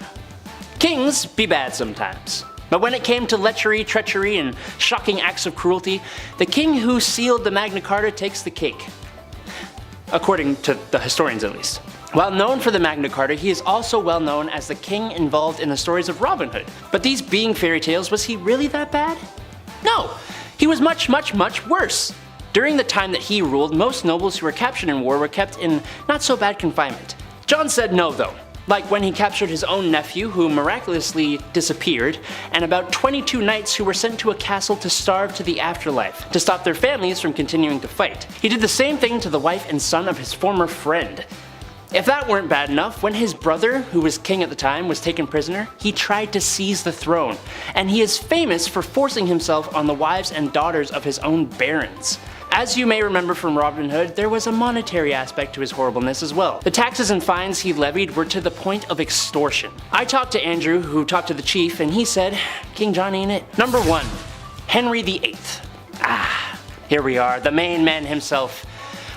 Kings be bad sometimes. But when it came to lechery, treachery, and shocking acts of cruelty, the king who sealed the Magna Carta takes the cake. According to the historians at least. While known for the Magna Carta, he is also well known as the king involved in the stories of Robin Hood. But these being fairy tales, was he really that bad? No, he was much, much, much worse. During the time that he ruled, most nobles who were captured in war were kept in not so bad confinement. John said no though. Like when he captured his own nephew, who miraculously disappeared, and about 22 knights who were sent to a castle to starve to the afterlife, to stop their families from continuing to fight. He did the same thing to the wife and son of his former friend. If that weren't bad enough, when his brother, who was king at the time, was taken prisoner, he tried to seize the throne, and he is famous for forcing himself on the wives and daughters of his own barons. As you may remember from Robin Hood, there was a monetary aspect to his horribleness as well. The taxes and fines he levied were to the point of extortion. I talked to Andrew, who talked to the chief, and he said, King John ain't it. Number 1. Henry VIII. Here we are, the main man himself.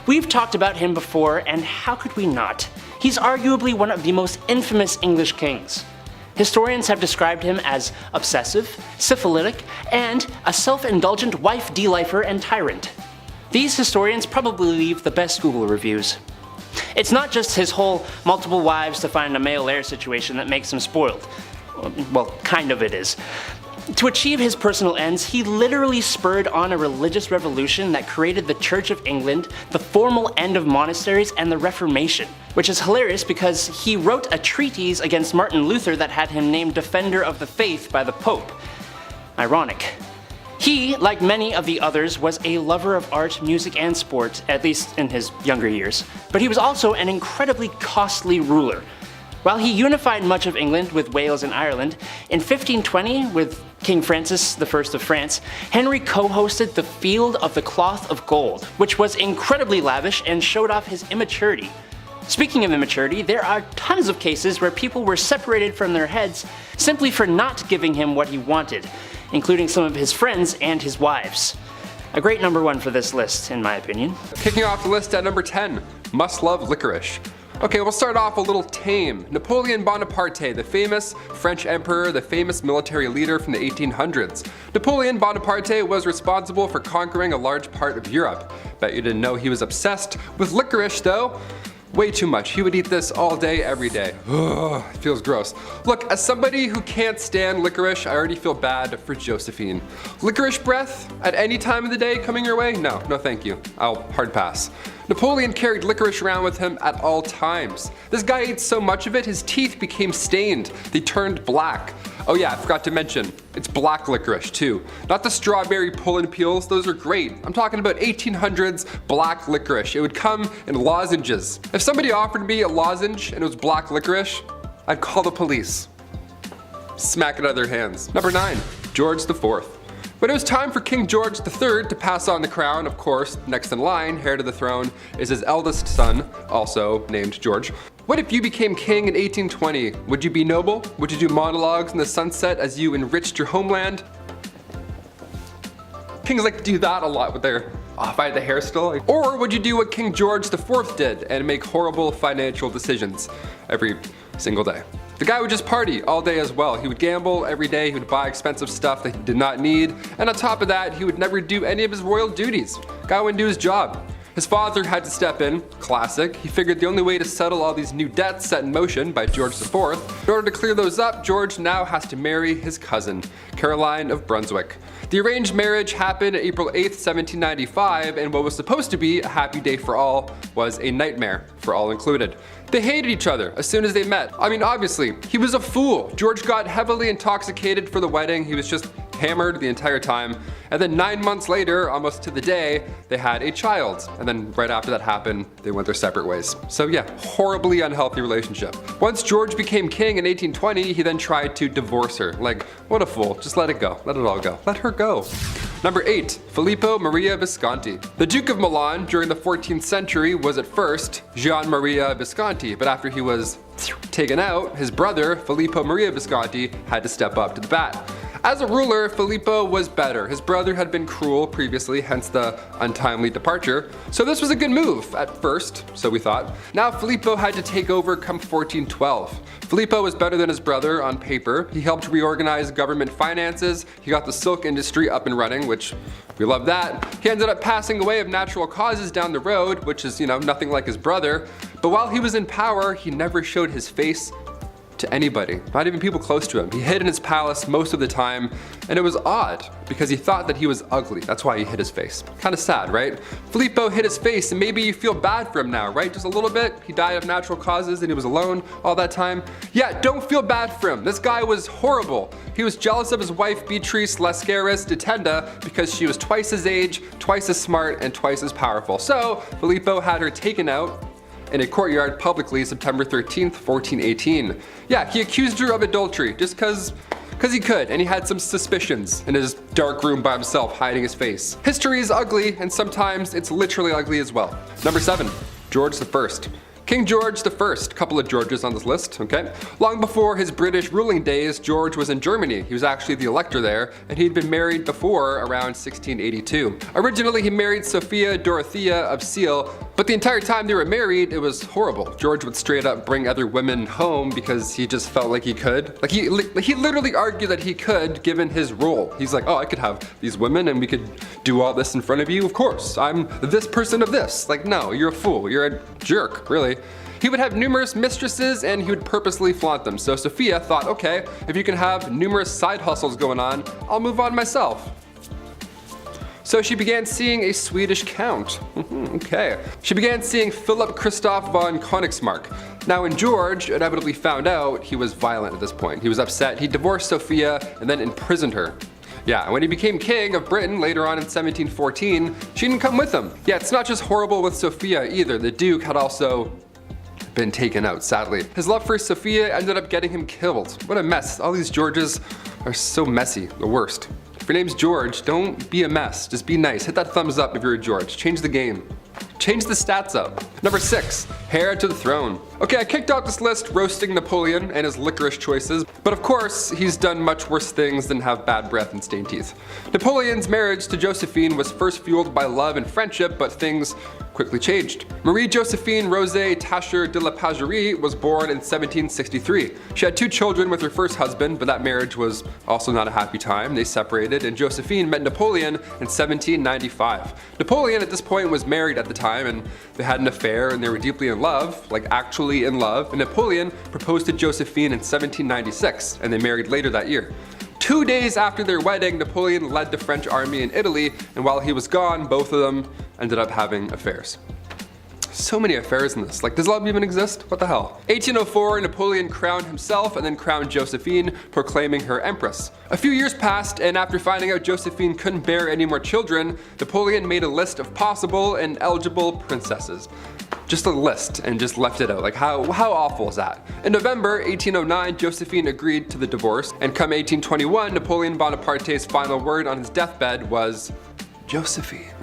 We've talked about him before, and how could we not? He's arguably one of the most infamous English kings. Historians have described him as obsessive, syphilitic, and a self-indulgent wife delifer and tyrant. These historians probably leave the best Google reviews. It's not just his whole multiple wives to find a male heir situation that makes him spoiled. Well, kind of it is. To achieve his personal ends, he literally spurred on a religious revolution that created the Church of England, the formal end of monasteries, and the Reformation. Which is hilarious because he wrote a treatise against Martin Luther that had him named Defender of the Faith by the Pope. Ironic. He, like many of the others, was a lover of art, music, and sport, at least in his younger years. But he was also an incredibly costly ruler. While he unified much of England with Wales and Ireland, in 1520, with King Francis I of France, Henry co-hosted the Field of the Cloth of Gold, which was incredibly lavish and showed off his immaturity. Speaking of immaturity, there are tons of cases where people were separated from their heads simply for not giving him what he wanted, including some of his friends and his wives. A great number 1 for this list, in my opinion. Kicking off the list at number 10, must love licorice. Okay, we'll start off a little tame. Napoleon Bonaparte, the famous French emperor, the famous military leader from the 1800s. Napoleon Bonaparte was responsible for conquering a large part of Europe. Bet you didn't know he was obsessed with licorice though. Way too much. He would eat this all day, every day. Ugh, it feels gross. Look, as somebody who can't stand licorice, I already feel bad for Josephine. Licorice breath at any time of the day coming your way? No thank you. I'll hard pass. Napoleon carried licorice around with him at all times. This guy ate so much of it, his teeth became stained. They turned black. Oh yeah, I forgot to mention, it's black licorice too. Not the strawberry pull-and peels, those are great. I'm talking about 1800s black licorice. It would come in lozenges. If somebody offered me a lozenge and it was black licorice, I'd call the police. Smack it out of their hands. Number 9, George IV. When it was time for King George III to pass on the crown, of course, next in line, heir to the throne, is his eldest son, also named George. What if you became king in 1820? Would you be noble? Would you do monologues in the sunset as you enriched your homeland? Kings like to do that a lot with their if I had the hair still. Or would you do what King George IV did and make horrible financial decisions every single day? The guy would just party all day as well. He would gamble every day, he would buy expensive stuff that he did not need, and on top of that, he would never do any of his royal duties. Guy wouldn't do his job. His father had to step in, classic. He figured the only way to settle all these new debts set in motion by George IV. In order to clear those up, George now has to marry his cousin, Caroline of Brunswick. The arranged marriage happened April 8th, 1795, and what was supposed to be a happy day for all was a nightmare for all included. They hated each other as soon as they met. I mean, obviously, he was a fool. George got heavily intoxicated for the wedding. He was just hammered the entire time. And then 9 months later, almost to the day, they had a child. And then right after that happened, they went their separate ways. So yeah, horribly unhealthy relationship. Once George became king in 1820, he then tried to divorce her. Like, what a fool. Just let it go. Let it all go. Let her go. Number 8. Filippo Maria Visconti. The Duke of Milan during the 14th century was at first Gian Maria Visconti, but after he was taken out, his brother, Filippo Maria Visconti, had to step up to the bat. As a ruler, Filippo was better. His brother had been cruel previously, hence the untimely departure. So this was a good move at first, so we thought. Now Filippo had to take over come 1412. Filippo was better than his brother on paper. He helped reorganize government finances. He got the silk industry up and running, which we love that. He ended up passing away of natural causes down the road, which is, nothing like his brother. But while he was in power, he never showed his face to anybody, not even people close to him. He hid in his palace most of the time, and it was odd because he thought that he was ugly. That's why he hid his face. Kind of sad, right? Filippo hid his face, and maybe you feel bad for him now, right? Just a little bit. He died of natural causes and he was alone all that time. Yeah, don't feel bad for him. This guy was horrible. He was jealous of his wife Beatrice Lascaris de Tenda because she was twice his age, twice as smart, and twice as powerful. So Filippo had her taken out in a courtyard publicly September 13th, 1418. Yeah, he accused her of adultery just cause he could, and he had some suspicions in his dark room by himself hiding his face. History is ugly, and sometimes it's literally ugly as well. Number 7, George I. King George I, couple of Georges on this list, okay? Long before his British ruling days, George was in Germany. He was actually the elector there, and he'd been married before around 1682. Originally, he married Sophia Dorothea of Seal, but the entire time they were married, it was horrible. George would straight up bring other women home because he just felt like he could. Like he literally argued that he could, given his role. He's like, oh, I could have these women and we could do all this in front of you. Of course, I'm this person of this. Like, no, you're a fool. You're a jerk, really. He would have numerous mistresses and he would purposely flaunt them. So Sophia thought, okay, if you can have numerous side hustles going on, I'll move on myself. So she began seeing a Swedish count. Okay. She began seeing Philip Christoph von Königsmark. Now when George inevitably found out, he was violent at this point. He was upset, he divorced Sophia and then imprisoned her. Yeah, when he became king of Britain later on in 1714, she didn't come with him. Yeah, it's not just horrible with Sophia either. The Duke had also been taken out, sadly. His love for Sophia ended up getting him killed. What a mess. All these Georges are so messy, the worst. If your name's George, don't be a mess. Just be nice. Hit that thumbs up if you're a George. Change the game. Change the stats up. Number 6, heir to the throne. Okay, I kicked out this list roasting Napoleon and his licorice choices, but of course, he's done much worse things than have bad breath and stained teeth. Napoleon's marriage to Josephine was first fueled by love and friendship, but things quickly changed. Marie Josephine Rosé Tascher de la Pagerie was born in 1763. She had 2 children with her first husband, but that marriage was also not a happy time. They separated, and Josephine met Napoleon in 1795. Napoleon at this point was married at the time, and they had an affair, and they were deeply in love, like actually in love, and Napoleon proposed to Josephine in 1796, and they married later that year. 2 days after their wedding, Napoleon led the French army in Italy, and while he was gone, both of them ended up having affairs. So many affairs in this. Like, does love even exist? What the hell? 1804, Napoleon crowned himself and then crowned Josephine, proclaiming her empress. A few years passed, and after finding out Josephine couldn't bear any more children, Napoleon made a list of possible and eligible princesses. Just a list, and just left it out. Like, how awful is that? In November 1809, Josephine agreed to the divorce, and come 1821, Napoleon Bonaparte's final word on his deathbed was Josephine.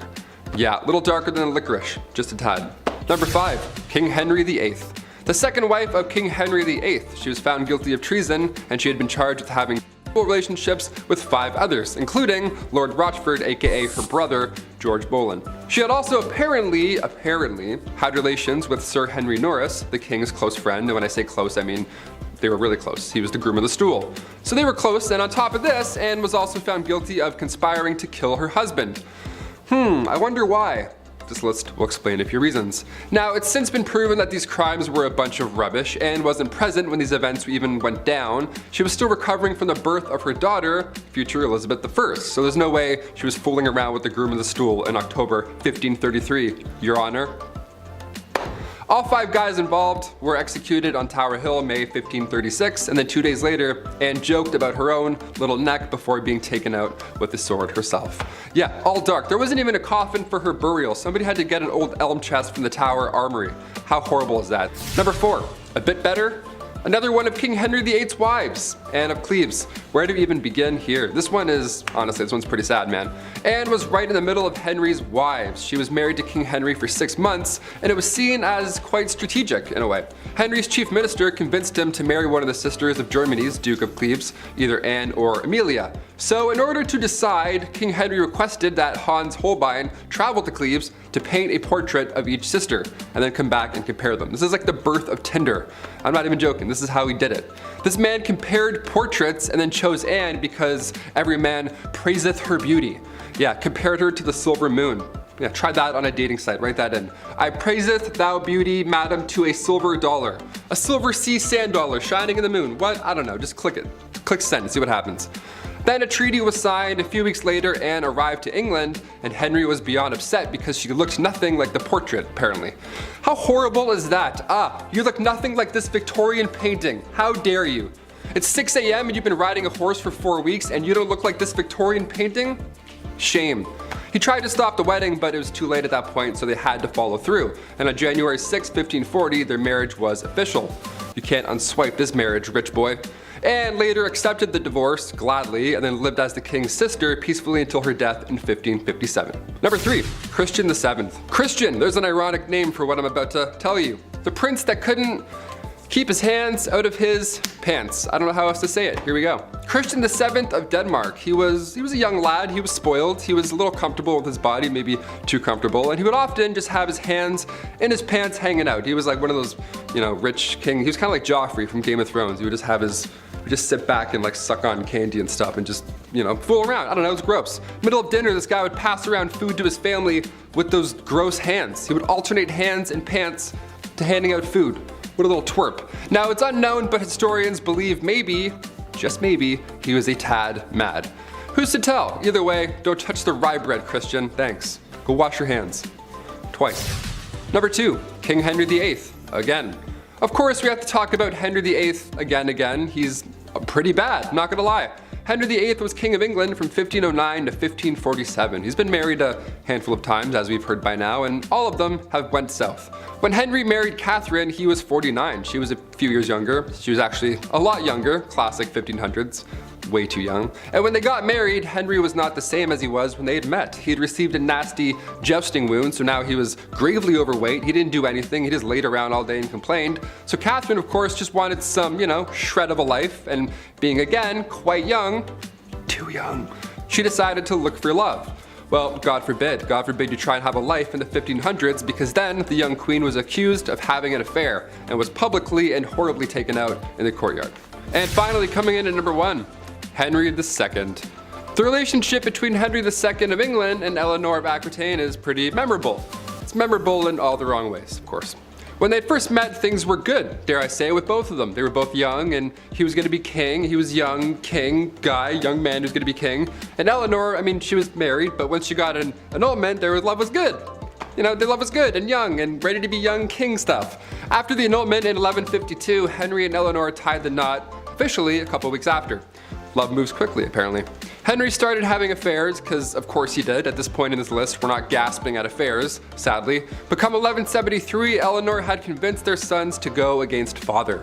Yeah, a little darker than licorice, just a tad. Number 5, King Henry VIII. The second wife of King Henry VIII. She was found guilty of treason, and she had been charged with having relationships with 5 others, including Lord Rochford, aka her brother, George Boleyn. She had also apparently had relations with Sir Henry Norris, the king's close friend, and when I say close, I mean they were really close. He was the groom of the stool. So they were close, and on top of this, Anne was also found guilty of conspiring to kill her husband. I wonder why. This list will explain a few reasons. Now, it's since been proven that these crimes were a bunch of rubbish. Anne wasn't present when these events even went down. She was still recovering from the birth of her daughter, future Elizabeth I, so there's no way she was fooling around with the groom of the stool in October 1533, Your Honor. All 5 guys involved were executed on Tower Hill May 1536, and then 2 days later, Anne joked about her own little neck before being taken out with the sword herself. Yeah, all dark. There wasn't even a coffin for her burial. Somebody had to get an old elm chest from the Tower Armory. How horrible is that? Number 4, a bit better. Another one of King Henry VIII's wives, Anne of Cleves. Where do we even begin here? This one's pretty sad, man. Anne was right in the middle of Henry's wives. She was married to King Henry for 6 months, and it was seen as quite strategic in a way. Henry's chief minister convinced him to marry one of the sisters of Germany's Duke of Cleves, either Anne or Amelia. So in order to decide, King Henry requested that Hans Holbein travel to Cleves to paint a portrait of each sister, and then come back and compare them. This is like the birth of Tinder. I'm not even joking, this is how he did it. This man compared portraits and then chose Anne because every man praiseth her beauty. Yeah, compared her to the silver moon. Yeah, try that on a dating site, write that in. I praiseth thou beauty, madam, to a silver dollar. A silver sea sand dollar shining in the moon. What? I don't know, just click it. Click send and see what happens. Then a treaty was signed. A few weeks later, Anne arrived to England, and Henry was beyond upset because she looked nothing like the portrait, apparently. How horrible is that? You look nothing like this Victorian painting. How dare you? It's 6 a.m. and you've been riding a horse for 4 weeks and you don't look like this Victorian painting? Shame. He tried to stop the wedding, but it was too late at that point, so they had to follow through. And on January 6, 1540, their marriage was official. You can't unswipe this marriage, rich boy. Anne later accepted the divorce gladly and then lived as the king's sister peacefully until her death in 1557. Number 3, Christian VII. Christian, there's an ironic name for what I'm about to tell you. The prince that couldn't keep his hands out of his pants. I don't know how else to say it. Here we go. Christian VII of Denmark. He was a young lad. He was spoiled. He was a little comfortable with his body, maybe too comfortable, and he would often just have his hands in his pants hanging out. He was like one of those, rich king. He was kind of like Joffrey from Game of Thrones. He would just sit back and like suck on candy and stuff and just, fool around. I don't know, it was gross. Middle of dinner, this guy would pass around food to his family with those gross hands. He would alternate hands and pants to handing out food. What a little twerp. Now it's unknown, but historians believe maybe, just maybe, he was a tad mad. Who's to tell? Either way, don't touch the rye bread, Christian. Thanks. Go wash your hands. Twice. Number 2, King Henry VIII. Again. Of course, we have to talk about Henry VIII again. He's pretty bad, not gonna lie. Henry VIII was King of England from 1509 to 1547. He's been married a handful of times, as we've heard by now, and all of them have went south. When Henry married Catherine, he was 49. She was a few years younger. She was actually a lot younger, classic 1500s. Way too young. And when they got married, Henry was not the same as he was when they had met. He had received a nasty jousting wound, so now he was gravely overweight. He didn't do anything. He just laid around all day and complained. So Catherine, of course, just wanted some, shred of a life, and being again quite young, too young, she decided to look for love. Well, God forbid you try and have a life in the 1500s, because then the young queen was accused of having an affair and was publicly and horribly taken out in the courtyard. And finally, coming in at number 1, Henry II. The relationship between Henry II of England and Eleanor of Aquitaine is pretty memorable. It's memorable in all the wrong ways, of course. When they first met, things were good, dare I say, with both of them. They were both young, and he was going to be king. He was young, king, guy, young man who's going to be king. And Eleanor, she was married, but once she got an annulment, their love was good. Their love was good and young and ready to be young king stuff. After the annulment in 1152, Henry and Eleanor tied the knot officially a couple weeks after. Love moves quickly, apparently. Henry started having affairs, because of course he did. At this point in this list, we're not gasping at affairs, sadly. But come 1173, Eleanor had convinced their sons to go against father.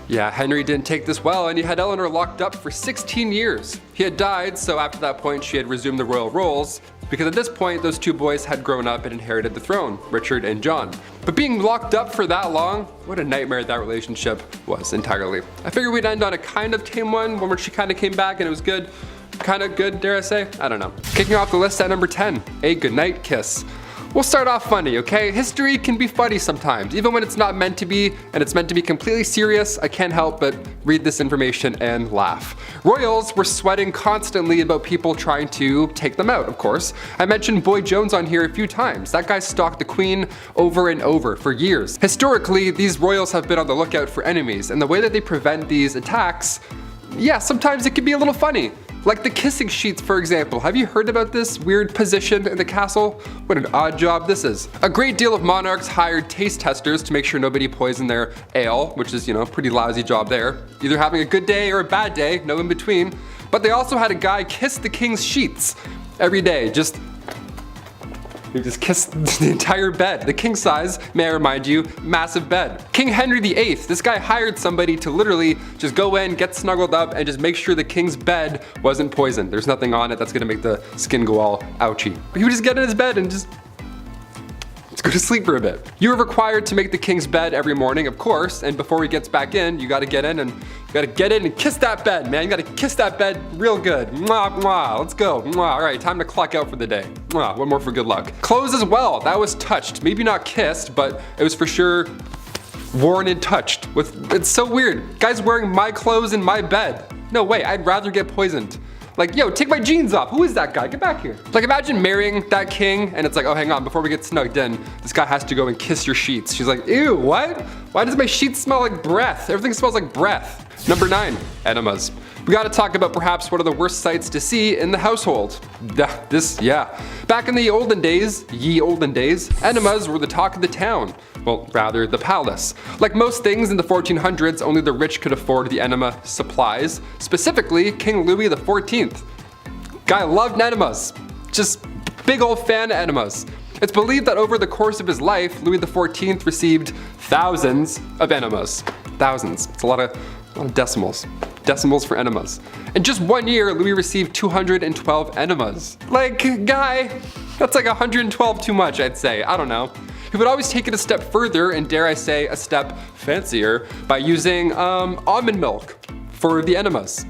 Yeah, Henry didn't take this well, and he had Eleanor locked up for 16 years. He had died, so after that point she had resumed the royal roles, because at this point those 2 boys had grown up and inherited the throne, Richard and John. But being locked up for that long, what a nightmare that relationship was entirely. I figured we'd end on a kind of tame one where she kind of came back and it was good. Kind of good, dare I say? I don't know. Kicking off the list at number 10, a goodnight kiss. We'll start off funny, okay? History can be funny sometimes, even when it's not meant to be, and it's meant to be completely serious. I can't help but read this information and laugh. Royals were sweating constantly about people trying to take them out, of course. I mentioned Boy Jones on here a few times. That guy stalked the Queen over and over for years. Historically, these royals have been on the lookout for enemies, and the way that they prevent these attacks, yeah, sometimes it can be a little funny. Like the kissing sheets, for example. Have you heard about this weird position in the castle? What an odd job this is. A great deal of monarchs hired taste testers to make sure nobody poisoned their ale, which is, pretty lousy job there. Either having a good day or a bad day, no in between. But they also had a guy kiss the king's sheets every day. He just kissed the entire bed. The king size, may I remind you, massive bed. King Henry VIII, this guy hired somebody to literally just go in, get snuggled up, and just make sure the king's bed wasn't poisoned. There's nothing on it that's gonna make the skin go all ouchy. But he would just get in his bed and just go to sleep for a bit. You were required to make the king's bed every morning, of course, and before he gets back in, you gotta get in and kiss that bed, man. You gotta kiss that bed real good. Mwah, mwah, let's go. Mwah. All right, time to clock out for the day. Mwah, one more for good luck. Clothes as well, that was touched. Maybe not kissed, but it was for sure worn and touched. It's so weird. Guys wearing my clothes in my bed. No way, I'd rather get poisoned. Like, yo, take my jeans off. Who is that guy? Get back here. Like, imagine marrying that king and it's like, oh, hang on, before we get snugged in, this guy has to go and kiss your sheets. She's like, ew, what? Why does my sheets smell like breath? Everything smells like breath. Number 9, enemas. We gotta talk about perhaps one of the worst sights to see in the household. Back in the olden days, enemas were the talk of the town. Well, rather, the palace. Like most things in the 1400s, only the rich could afford the enema supplies. Specifically, King Louis XIV. Guy loved enemas. Just big old fan of enemas. It's believed that over the course of his life, Louis XIV received thousands of enemas. Thousands. It's a lot of decimals. Decimals for enemas. In just 1 year, Louis received 212 enemas. Like, guy, that's like 112 too much, I'd say. I don't know. He would always take it a step further, and dare I say, a step fancier, by using almond milk for the enemas.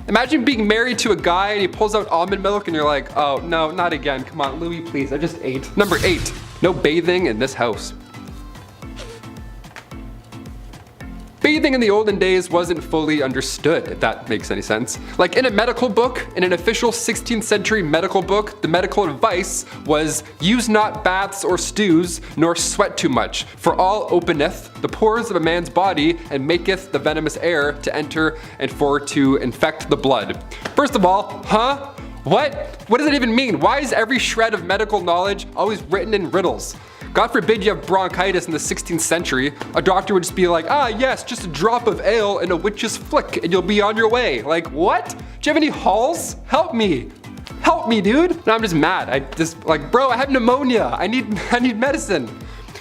Imagine being married to a guy and he pulls out almond milk and you're like, oh no, not again. Come on, Louis, please, I just ate. Number 8, no bathing in this house. Bathing in the olden days wasn't fully understood, if that makes any sense. Like in a medical book, in an official 16th century medical book, the medical advice was, use not baths or stews, nor sweat too much, for all openeth the pores of a man's body, and maketh the venomous air to enter and for to infect the blood. First of all, huh? What? What does it even mean? Why is every shred of medical knowledge always written in riddles? God forbid you have bronchitis in the 16th century. A doctor would just be like, ah yes, just a drop of ale and a witch's flick and you'll be on your way. Like, what? Do you have any halls? Help me. Help me, dude. No, I'm just mad. Bro, I have pneumonia. I need medicine.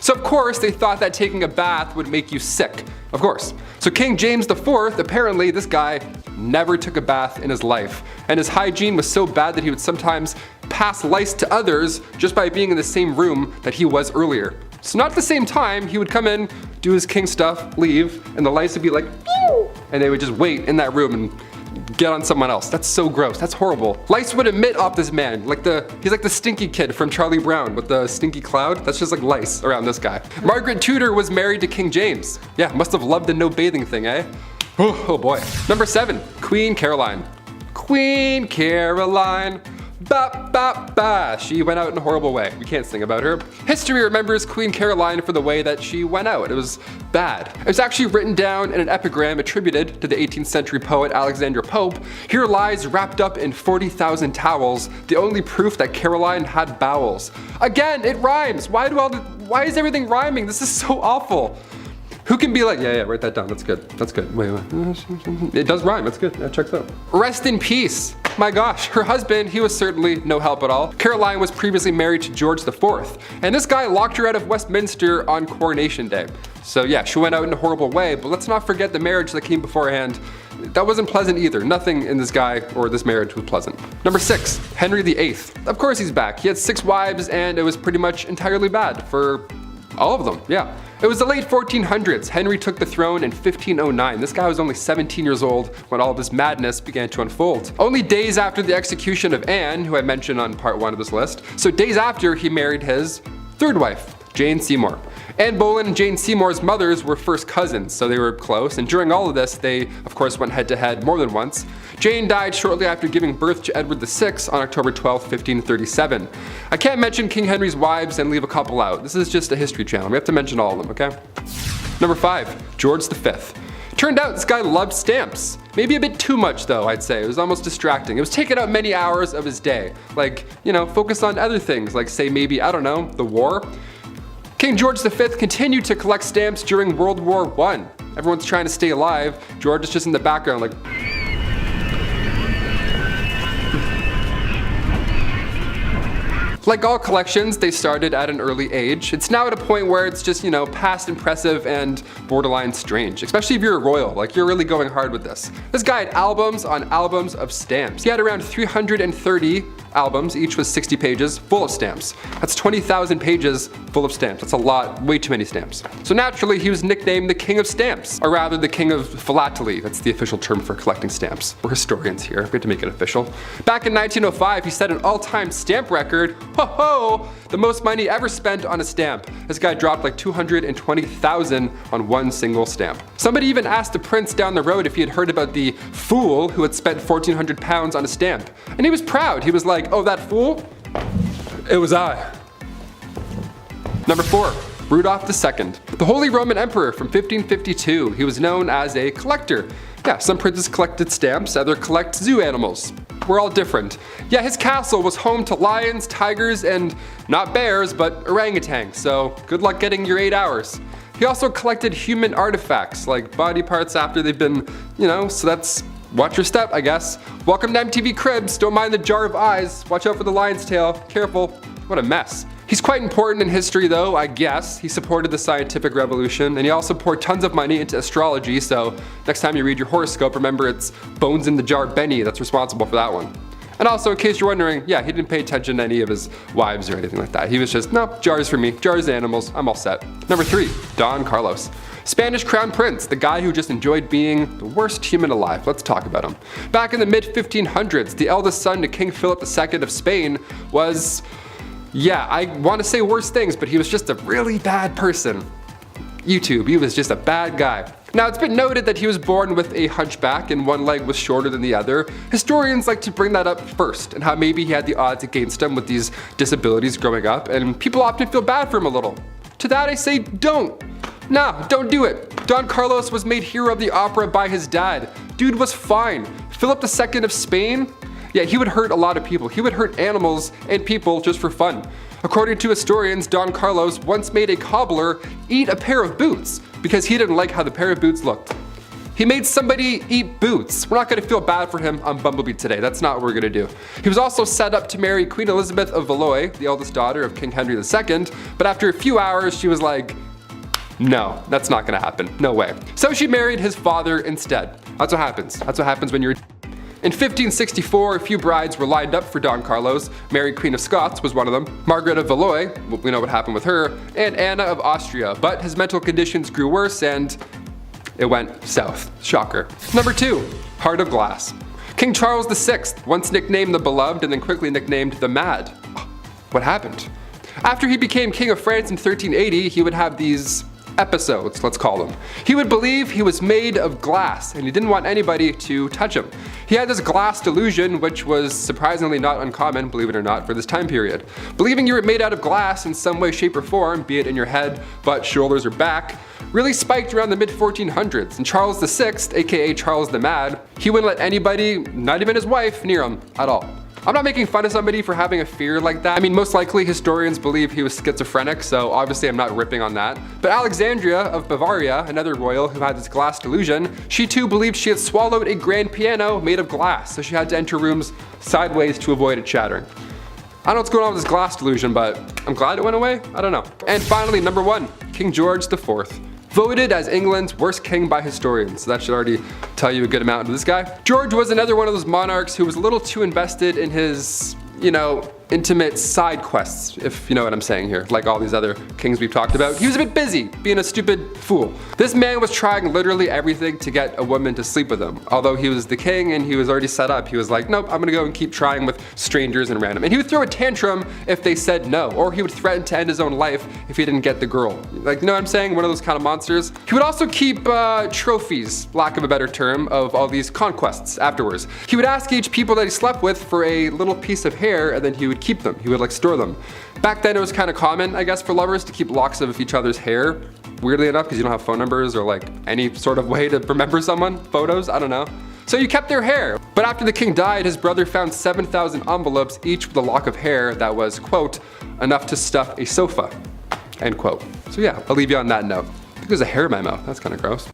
So of course they thought that taking a bath would make you sick. Of course. So King James IV, apparently this guy never took a bath in his life. And his hygiene was so bad that he would sometimes pass lice to others just by being in the same room that he was earlier. So not at the same time, he would come in, do his king stuff, leave, and the lice would be like, pew! And they would just wait in that room and get on someone else. That's so gross. That's horrible. Lice would emit off this man. He's like the stinky kid from Charlie Brown with the stinky cloud. That's just like lice around this guy. Margaret Tudor was married to King James. Yeah, must have loved the no bathing thing, eh? Oh boy. Number 7, Queen Caroline. Queen Caroline. Ba ba ba. She went out in a horrible way. We can't sing about her. History remembers Queen Caroline for the way that she went out. It was bad. It was actually written down in an epigram attributed to the 18th century poet Alexander Pope. Here lies wrapped up in 40,000 towels, the only proof that Caroline had bowels. Again, it rhymes. Why is everything rhyming? This is so awful. Who can be like, yeah, write that down, that's good, that's good. Wait. It does rhyme, that's good, that checks out. Rest in peace. My gosh, her husband, he was certainly no help at all. Caroline was previously married to George IV, and this guy locked her out of Westminster on Coronation Day. So yeah, she went out in a horrible way, but let's not forget the marriage that came beforehand. That wasn't pleasant either. Nothing in this guy or this marriage was pleasant. Number 6, Henry VIII. Of course he's back. He had 6 wives and it was pretty much entirely bad for all of them, yeah. It was the late 1400s. Henry took the throne in 1509. This guy was only 17 years old when all of this madness began to unfold. Only days after the execution of Anne, who I mentioned on part 1 of this list, so days after he married his Third wife, Jane Seymour. Anne Boleyn and Jane Seymour's mothers were first cousins, so they were close, and during all of this, they of course went head to head more than once. Jane died shortly after giving birth to Edward VI on October 12, 1537. I can't mention King Henry's wives and leave a couple out. This is just a history channel. We have to mention all of them, okay? Number 5, George V. Turned out this guy loved stamps. Maybe a bit too much though, I'd say. It was almost distracting. It was taking up many hours of his day. Like, focus on other things, like say maybe, I don't know, the war. King George V continued to collect stamps during World War I. Everyone's trying to stay alive. George is just in the background like... Like all collections, they started at an early age. It's now at a point where it's just, past impressive and borderline strange. Especially if you're a royal, like you're really going hard with this. This guy had albums on albums of stamps. He had around 330 albums, each was 60 pages, full of stamps. That's 20,000 pages full of stamps. That's a lot, way too many stamps. So naturally, he was nicknamed the King of Stamps, or rather the King of Philately. That's the official term for collecting stamps. We're historians here, we have to make it official. Back in 1905, he set an all-time stamp record. Ho-ho! The most money ever spent on a stamp. This guy dropped like 220,000 on one single stamp. Somebody even asked the prince down the road if he had heard about the fool who had spent 1,400 pounds on a stamp. And he was proud. He was like, oh, that fool? It was I. Number 4, Rudolph II, the Holy Roman Emperor from 1552. He was known as a collector. Yeah, some princes collected stamps, others collect zoo animals. We're all different. Yeah, his castle was home to lions, tigers, and not bears, but orangutans, so good luck getting your 8 hours. He also collected human artifacts, like body parts after they've been, so that's watch your step, I guess. Welcome to MTV Cribs, don't mind the jar of eyes, watch out for the lion's tail, careful. What a mess. He's quite important in history though, I guess. He supported the scientific revolution, and he also poured tons of money into astrology, so next time you read your horoscope, remember it's Bones in the Jar Benny that's responsible for that one. And also, in case you're wondering, yeah, he didn't pay attention to any of his wives or anything like that. He was just, no, jars for me, jars animals, I'm all set. Number 3, Don Carlos. Spanish Crown Prince, the guy who just enjoyed being the worst human alive. Let's talk about him. Back in the mid-1500s, the eldest son to King Philip II of Spain was... yeah, I want to say worse things, but he was just a really bad person. YouTube, he was just a bad guy. Now, it's been noted that he was born with a hunchback and one leg was shorter than the other. Historians like to bring that up first, and how maybe he had the odds against him with these disabilities growing up, and people often feel bad for him a little. To that I say, don't. Nah, don't do it. Don Carlos was made hero of the opera by his dad. Dude was fine. Philip II of Spain? Yeah, he would hurt a lot of people. He would hurt animals and people just for fun. According to historians, Don Carlos once made a cobbler eat a pair of boots because he didn't like how the pair of boots looked. He made somebody eat boots. We're not going to feel bad for him on Bumblebee today. That's not what we're going to do. He was also set up to marry Queen Elizabeth of Valois, the eldest daughter of King Henry II, but after a few hours, she was like, no, that's not going to happen. No way. So she married his father instead. That's what happens. That's what happens when you're... In 1564, a few brides were lined up for Don Carlos. Mary, Queen of Scots, was one of them. Margaret of Valois, we know what happened with her, and Anna of Austria. But his mental conditions grew worse and it went south. Shocker. Number 2, Heart of Glass. King Charles VI, once nicknamed the Beloved and then quickly nicknamed the Mad. What happened? After he became King of France in 1380, he would have these episodes, let's call them. He would believe he was made of glass and he didn't want anybody to touch him. He had this glass delusion, which was surprisingly not uncommon, believe it or not, for this time period. Believing you were made out of glass in some way, shape, or form, be it in your head, butt, shoulders, or back, really spiked around the mid-1400s, and Charles VI, aka Charles the Mad, he wouldn't let anybody, not even his wife, near him at all. I'm not making fun of somebody for having a fear like that. I mean, most likely historians believe he was schizophrenic, so obviously I'm not ripping on that. But Alexandria of Bavaria, another royal who had this glass delusion, she too believed she had swallowed a grand piano made of glass, so she had to enter rooms sideways to avoid it shattering. I don't know what's going on with this glass delusion, but I'm glad it went away. I don't know. And finally, number 1, King George IV. Voted as England's worst king by historians, so that should already tell you a good amount of this guy. George was another one of those monarchs who was a little too invested in his, intimate side quests, if you know what I'm saying here, like all these other kings we've talked about. He was a bit busy, being a stupid fool. This man was trying literally everything to get a woman to sleep with him. Although he was the king and he was already set up, he was like, nope, I'm gonna go and keep trying with strangers and random. And he would throw a tantrum if they said no, or he would threaten to end his own life if he didn't get the girl. Like, you know what I'm saying? One of those kind of monsters. He would also keep trophies, lack of a better term, of all these conquests afterwards. He would ask each people that he slept with for a little piece of hair, and then he would keep them. He would like store them. Back then it was kind of common, I guess, for lovers to keep locks of each other's hair. Weirdly enough, because you don't have phone numbers or like any sort of way to remember someone, photos, I don't know. So you kept their hair. But after the king died, his brother found 7,000 envelopes, each with a lock of hair that was, quote, enough to stuff a sofa, end quote. So yeah, I'll leave you on that note. I think there's a hair in my mouth, that's kind of gross.